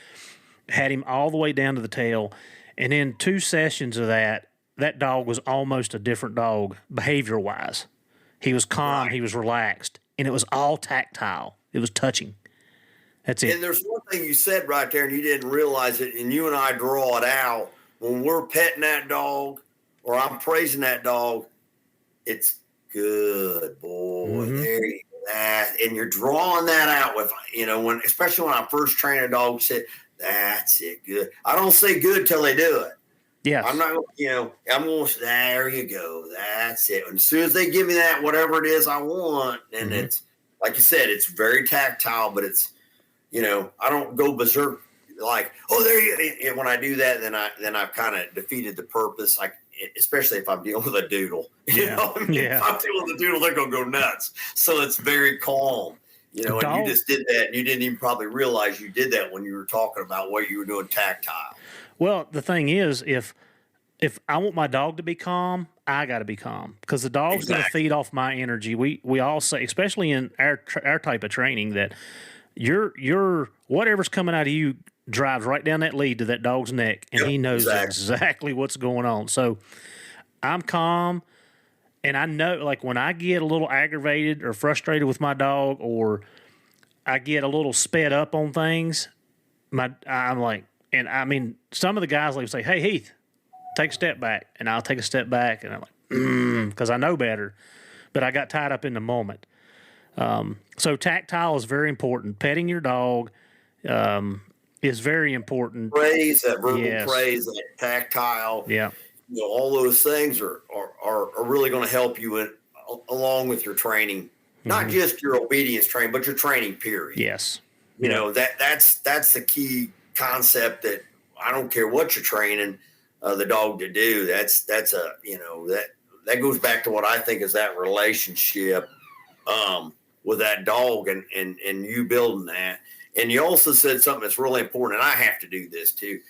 had him all the way down to the tail. And in 2 sessions of that dog was almost a different dog behavior-wise. He was calm, he was relaxed, and it was all tactile. It was touching. That's it. And there's one thing you said right there, and you didn't realize it, and you and I draw it out. When we're petting that dog or I'm praising that dog, it's good boy. Mm-hmm. There you go. And you're drawing that out with, especially when I first train a dog, say, that's it, good. I don't say good till they do it. Yeah. I'm not, I'm going to say, there you go. That's it. And as soon as they give me that, whatever it is I want, and it's, like you said, it's very tactile, but it's, I don't go berserk like, oh, there you. When I do that, then I've kind of defeated the purpose. Like, especially if I'm dealing with a doodle. Yeah. If I'm dealing with a doodle, they're gonna go nuts. So it's very calm. And you just did that, and you didn't even probably realize you did that when you were talking about what you were doing tactile. Well, the thing is, if I want my dog to be calm, I got to be calm because the dog's going to feed off my energy. We all say, especially in our type of training, that your whatever's coming out of you drives right down that lead to that dog's neck, and he knows exactly what's going on. So I'm calm, and I know, like, when I get a little aggravated or frustrated with my dog, or I get a little sped up on things, I'm like, and I mean, some of the guys like say, hey, Heath, take a step back, and I'll take a step back, and I'm like, because I know better, but I got tied up in the moment. So tactile is very important. Petting your dog is very important. Praise, that verbal praise, that tactile. Yeah. All those things are really going to help you along with your training, not just your obedience training, but your training period. Yes. That's the key concept, that I don't care what you're training the dog to do. That's that goes back to what I think is that relationship with that dog and you building that. And you also said something that's really important, and I have to do this too.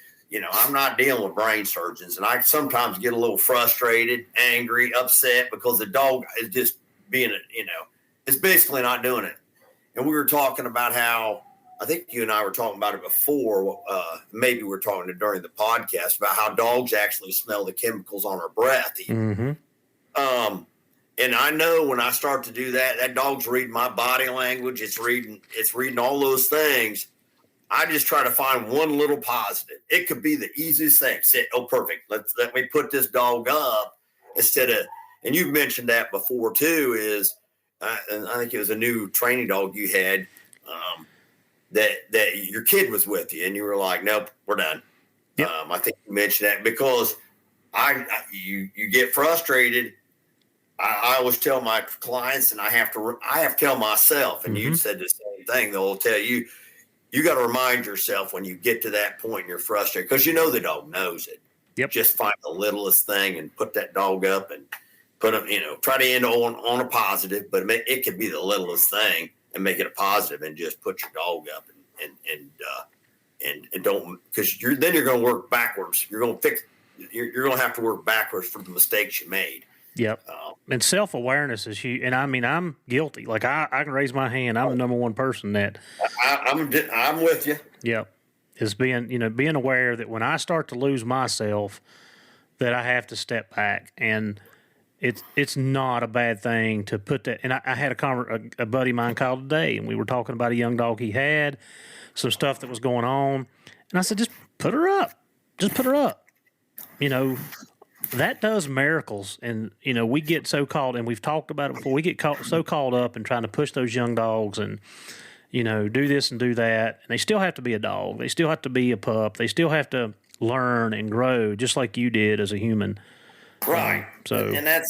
I'm not dealing with brain surgeons, and I sometimes get a little frustrated, angry, upset because the dog is just being, it's basically not doing it. And we were talking about how, I think you and I were talking about it before, maybe we were talking during the podcast about how dogs actually smell the chemicals on our breath. Mm-hmm. And I know when I start to do that, that dog's reading my body language. It's reading all those things. I just try to find one little positive. It could be the easiest thing. Say, oh, perfect. Let me put this dog up instead of and you've mentioned that before too, is and I think it was a new training dog you had, that your kid was with you and you were like, nope, we're done. Yep. I think you mentioned that because you get frustrated. I always tell my clients, and I have to tell myself, and you said the same thing. They'll tell you, you got to remind yourself when you get to that point and you're frustrated, because the dog knows it. Yep. Just find the littlest thing and put that dog up and put them, try to end on a positive, but it could be the littlest thing and make it a positive, and just put your dog up and don't, because then you're going to work backwards. You're going to have to work backwards from the mistakes you made. Yep. And self-awareness is huge. And I mean, I'm guilty. Like I can raise my hand. I'm the number one person that I'm with you. Yep. Is being aware that when I start to lose myself, that I have to step back, and it's not a bad thing to put that. And I had a buddy of mine called today, and we were talking about a young dog he had, some stuff that was going on. And I said, just put her up. Just put her up. That does miracles. And, we get so caught, and we've talked about it before, we get so caught up in trying to push those young dogs and, do this and do that. And they still have to be a dog. They still have to be a pup. They still have to learn and grow just like you did as a human. Right. And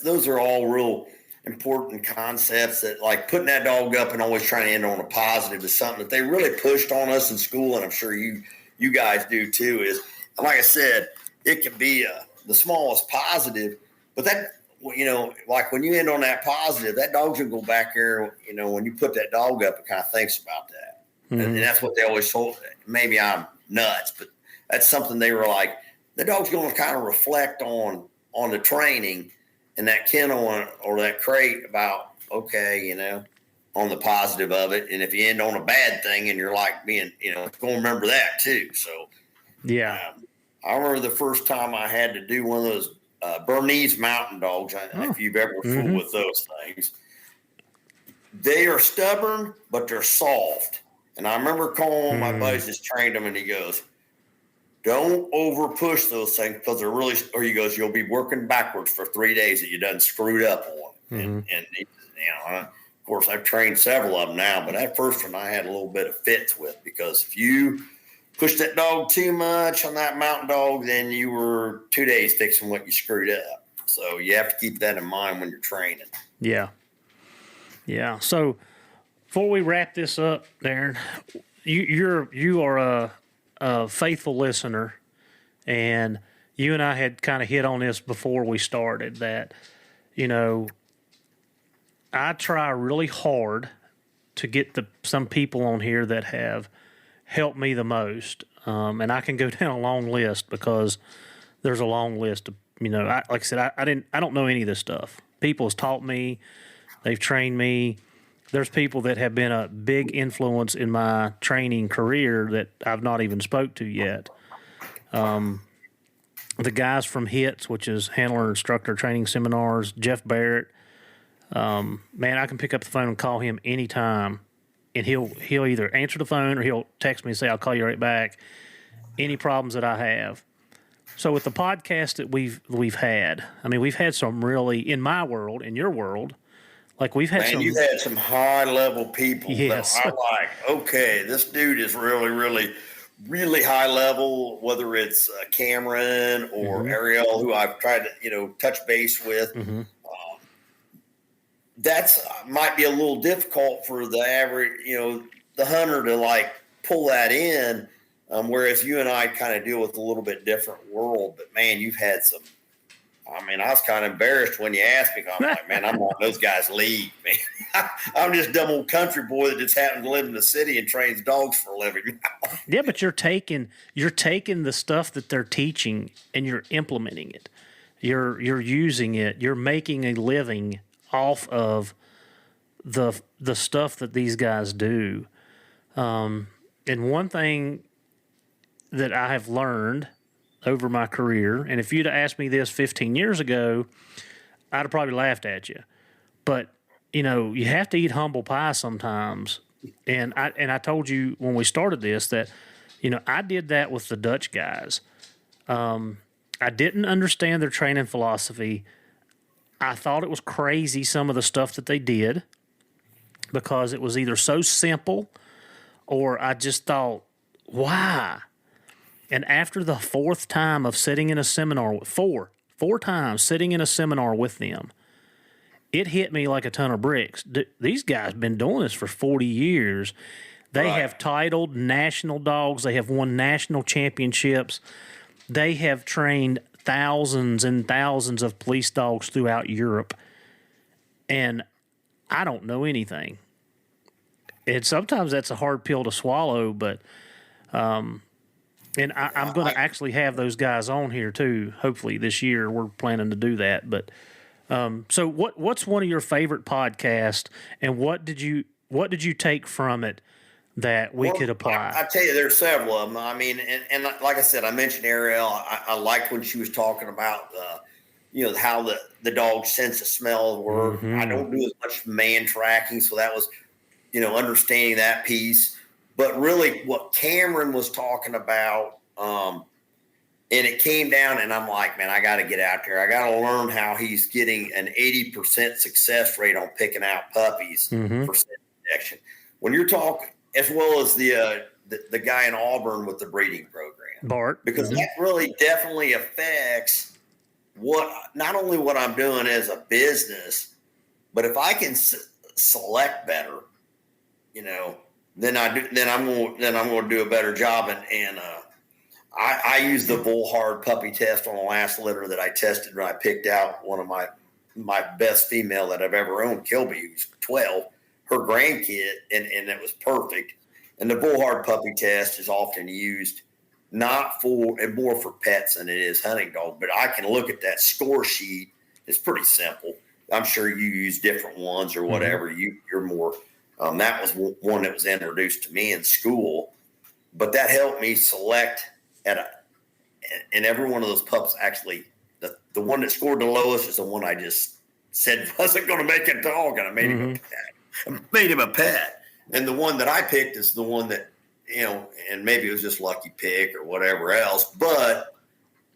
those are all real important concepts, that like putting that dog up and always trying to end on a positive is something that they really pushed on us in school. And I'm sure you guys do too, is like I said, it can be the smallest positive, but that, like when you end on that positive, that dog's gonna go back there. When you put that dog up, it kind of thinks about that. And that's what they always told. Maybe I'm nuts, but that's something they were like, the dog's going to kind of reflect on the training in that kennel or that crate about, okay, on the positive of it. And if you end on a bad thing and you're like being, going to remember that too. So, yeah. I remember the first time I had to do one of those Bernese mountain dogs. If you've ever fooled with those things, they are stubborn, but they're soft. And I remember calling one of my buddies that's trained them, and he goes, don't over push those things, because they're really, or he goes, you'll be working backwards for 3 days that you done screwed up on. And of course, I've trained several of them now, but that first one I had a little bit of fits with, because if you push that dog too much on that mountain dog, then you were 2 days fixing what you screwed up. So you have to keep that in mind when you're training. Yeah. Yeah. So before we wrap this up, Darren, you are a faithful listener, and you and I had kind of hit on this before we started, that, I try really hard to get some people on here that have helped me the most. And I can go down a long list, because there's a long list of, like I said, I don't know any of this stuff. People has taught me, they've trained me. There's people that have been a big influence in my training career that I've not even spoke to yet. The guys from HITS, which is Handler Instructor Training Seminars, Jeff Barrett, man, I can pick up the phone and call him anytime, and he'll either answer the phone or he'll text me and say, I'll call you right back. Any problems that I have. So with the podcast that we've had, I mean, we've had some really, in my world, in your world, like we've had you've had some high level people. Yes. That are like, okay, this dude is really, really, really high level, whether it's Cameron or Ariel, who I've tried to, touch base with. That's might be a little difficult for the average, the hunter to like pull that in. Whereas you and I kind of deal with a little bit different world, but man, you've had some, I was kind of embarrassed when you asked me. I'm like, man, I'm on those guys' league, man. I'm just dumb old country boy that just happens to live in the city and trains dogs for a living. Yeah, but you're taking the stuff that they're teaching and you're implementing it. You're using it. You're making a living off of the stuff that these guys do. And one thing that I have learned over my career, and if you'd have asked me this 15 years ago, I'd have probably laughed at you. But, you have to eat humble pie sometimes. And I told you when we started this that, I did that with the Dutch guys. I didn't understand their training philosophy. I thought it was crazy some of the stuff that they did because it was either so simple or I just thought, why? And after the fourth time of sitting in a seminar, four times sitting in a seminar with them, it hit me like a ton of bricks. These guys been doing this for 40 years. They have titled national dogs. They have won national championships. They have trained thousands and thousands of police dogs throughout Europe. And I don't know anything. And sometimes that's a hard pill to swallow, but I'm going to actually have those guys on here too. Hopefully this year we're planning to do that. But so what's one of your favorite podcasts, and what did you take from it that we could apply? I tell you, there's several of them. I mean, and like I said, I mentioned Ariel. I liked when she was talking about how the dog sense of smell work. Mm-hmm. I don't do as much man tracking, so that was understanding that piece. But really, what Cameron was talking about, and it came down, and I'm like, man, I got to get out there. I got to learn how he's getting an 80% success rate on picking out puppies for scent detection. When you're talking, as well as the guy in Auburn with the breeding program, Bart, because that really definitely affects not only what I'm doing as a business, but if I can select better, then I'm going to do a better job. And I used the bull hard puppy test on the last litter that I tested when I picked out one of my best female that I've ever owned, Kilby, who's 12, her grandkid, and it was perfect. And the bull hard puppy test is often used not for, and more for pets than it is hunting dog, but I can look at that score sheet. It's pretty simple. I'm sure you use different ones or whatever. You're more, that was one that was introduced to me in school, but that helped me select and every one of those pups, actually, the one that scored the lowest is the one I just said wasn't going to make a dog, and I made him a pet. I made him a pet. And the one that I picked is the one that, and maybe it was just lucky pick or whatever else, but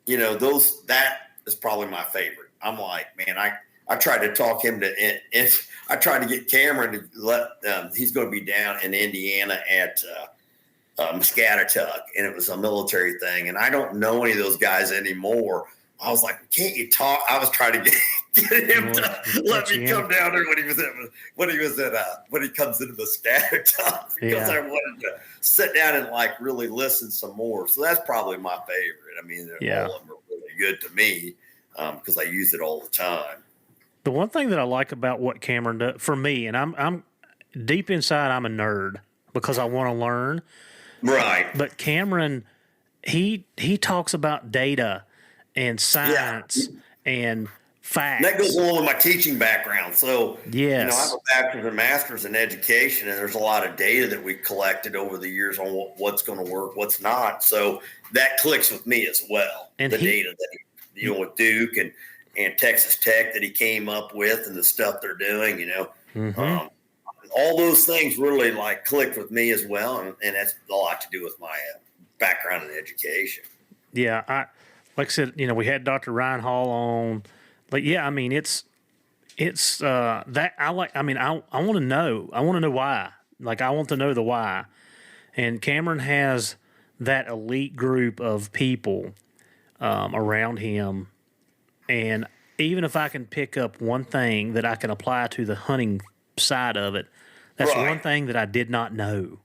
that is probably my favorite. I'm like, man, I tried to talk him to, and I tried to get Cameron to let, he's going to be down in Indiana at Muscatatuck, and it was a military thing. And I don't know any of those guys anymore. I was like, can't you talk? I was trying to get him to let me come down there when he comes into Muscatatuck, because I wanted to sit down and really listen some more. So that's probably my favorite. I mean, all of them are really good to me because I use it all the time. The one thing that I like about what Cameron does for me, and I'm deep inside, I'm a nerd because I want to learn. Right. But Cameron, he talks about data and science and facts. That goes along with my teaching background. So, yes. I have a bachelor's and master's in education, and there's a lot of data that we collected over the years on what's going to work, what's not. So that clicks with me as well. And the data that he, with Duke and Texas Tech that he came up with, and the stuff they're doing, all those things really clicked with me as well. And that's a lot to do with my background in education. Yeah. Like I said, we had Dr. Ryan Hall on. Like, yeah, I mean, it's that I like. I mean, I want to know. I want to know why. Like, I want to know the why. And Cameron has that elite group of people around him. And even if I can pick up one thing that I can apply to the hunting side of it, that's one thing that I did not know.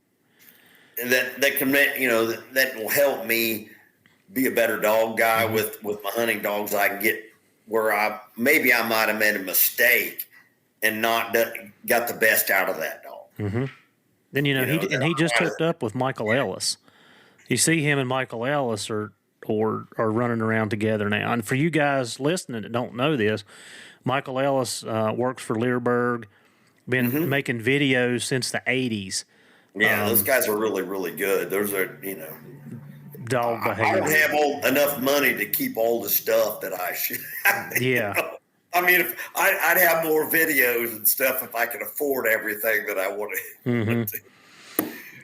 And that can, that will help me be a better dog guy with my hunting dogs. I can get where I might have made a mistake and not got the best out of that dog. Mm-hmm. Then he just hooked up with Michael Ellis. You see him and Michael Ellis are running around together now. And for you guys listening that don't know this, Michael Ellis works for Learberg, been making videos since the 80s. Yeah, those guys are really, really good. Those are, dog behavior. I don't have enough money to keep all the stuff that I should. Yeah. I mean, if I'd have more videos and stuff if I could afford everything that I wanted.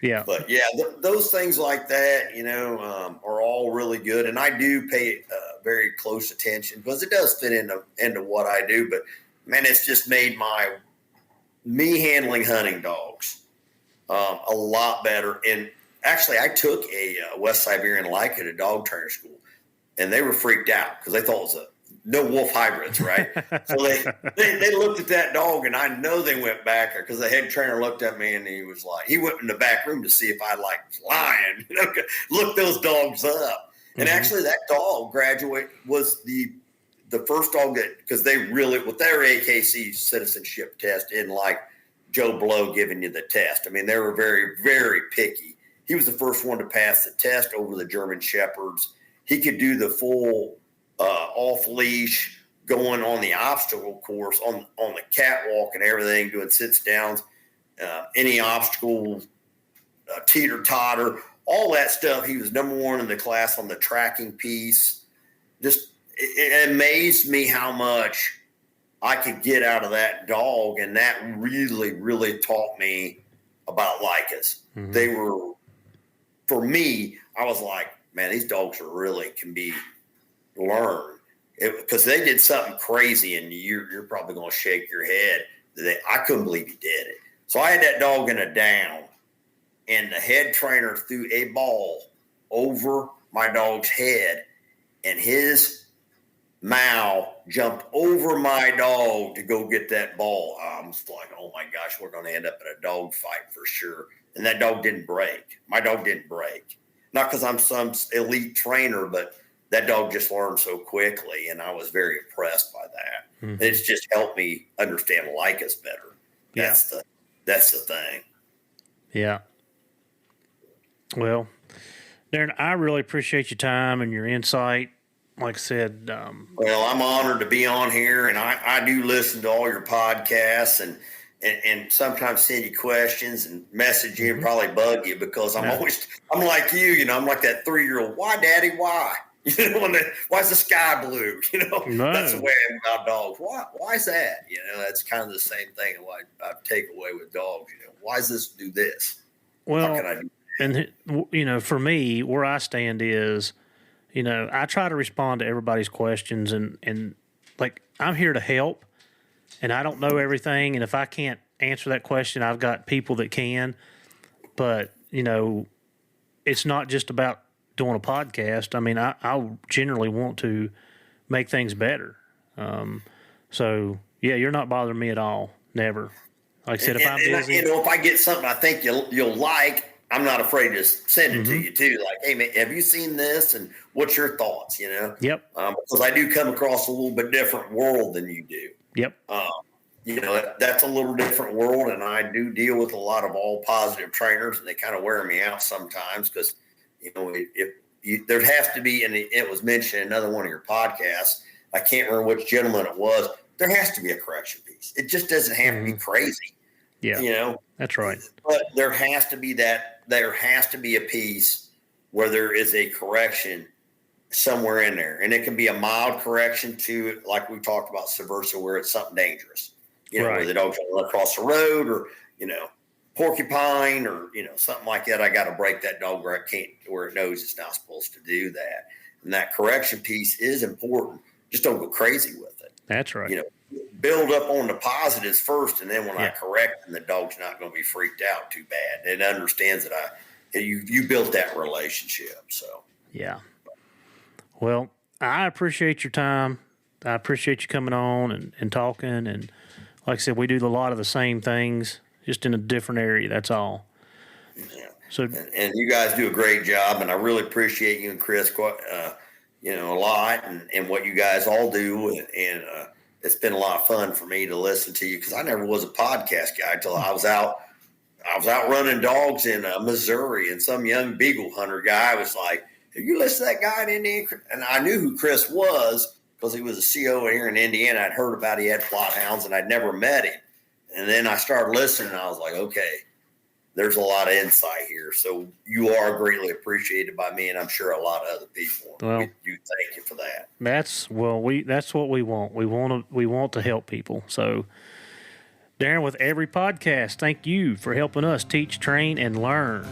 Yeah. But yeah, those things like that, are all really good. And I do pay very close attention because it does fit into what I do. But man, it's just made me handling hunting dogs a lot better. And actually, I took a West Siberian Laikas at a dog trainer school, and they were freaked out because they thought it was no wolf hybrids, right? So they looked at that dog, and I know they went back there because the head trainer looked at me and he was like, he went in the back room to see if I liked flying, look those dogs up. And actually that dog was the first dog that, because they really, with their AKC citizenship test, didn't like Joe Blow giving you the test. I mean, they were very, very picky. He was the first one to pass the test over the German Shepherds. He could do the full off leash, going on the obstacle course, on the catwalk and everything, doing sits downs, any obstacle, teeter totter, all that stuff. He was number one in the class on the tracking piece. Just it amazed me how much I could get out of that dog, and that really, really taught me about Laikas. They were, for me, I was like, man, these dogs can be learned, because they did something crazy, and you're probably going to shake your head. I couldn't believe he did it. So I had that dog in a down, and the head trainer threw a ball over my dog's head, and his Mao jumped over my dog to go get that ball. I was like, oh my gosh, we're going to end up in a dog fight for sure. And that dog didn't break. My dog didn't break. Not because I'm some elite trainer, but that dog just learned so quickly, and I was very impressed by that. It's just helped me understand Laikas better. Yeah. That's the thing. Yeah. Well, Darren, I really appreciate your time and your insight. Like I said, well, I'm honored to be on here, and I do listen to all your podcasts and sometimes send you questions and message you and probably bug you, because I'm like you, I'm like that 3-year-old. Why, Daddy? Why? Why's the sky blue? That's the way I am about dogs. Why is that? That's kind of the same thing. What I take away with dogs. Why does this do this? Well, how can I do that? And for me, where I stand is, I try to respond to everybody's questions, and like, I'm here to help, and I don't know everything. And if I can't answer that question, I've got people that can. But it's not just about doing a podcast. I mean, I generally want to make things better. So yeah, you're not bothering me at all. Never. Like I said, if I'm busy, if I get something I think you'll like, I'm not afraid to send it to you too. Like, hey man, have you seen this? And what's your thoughts? Yep. Because I do come across a little bit different world than you do. Yep. That's a little different world, and I do deal with a lot of all positive trainers, and they kind of wear me out sometimes because, there has to be, and it was mentioned in another one of your podcasts, I can't remember which gentleman it was, there has to be a correction piece. It just doesn't have to be crazy. Yeah. That's right. But there has to be a piece where there is a correction somewhere in there. And it can be a mild correction to, like we talked about Subversa, where it's something dangerous, where the dog's going to run across the road, or, porcupine, or, something like that. I got to break that dog where it knows it's not supposed to do that. And that correction piece is important. Just don't go crazy with it. That's right. Build up on the positives first, and then when I correct them, the dog's not going to be freaked out too bad. It understands that you built that relationship. So yeah. Well, I appreciate your time. I appreciate you coming on and talking. And like I said, we do a lot of the same things, just in a different area. That's all. Yeah. So and you guys do a great job, and I really appreciate you and Chris a lot, and what you guys all do, and it's been a lot of fun for me to listen to you, because I never was a podcast guy until I was out running dogs in Missouri, and some young beagle hunter guy was like, "Have you listened to that guy in Indiana?" And I knew who Chris was because he was a CO here in Indiana. I'd heard about he had plot hounds, and I'd never met him. And then I started listening, and I was like, okay, there's a lot of insight here. So you are greatly appreciated by me, and I'm sure a lot of other people. Well, we do thank you for that. That's what we want. We want to help people. So Darren, with every podcast, thank you for helping us teach, train, and learn.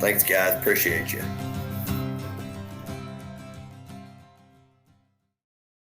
Thanks, guys. Appreciate you.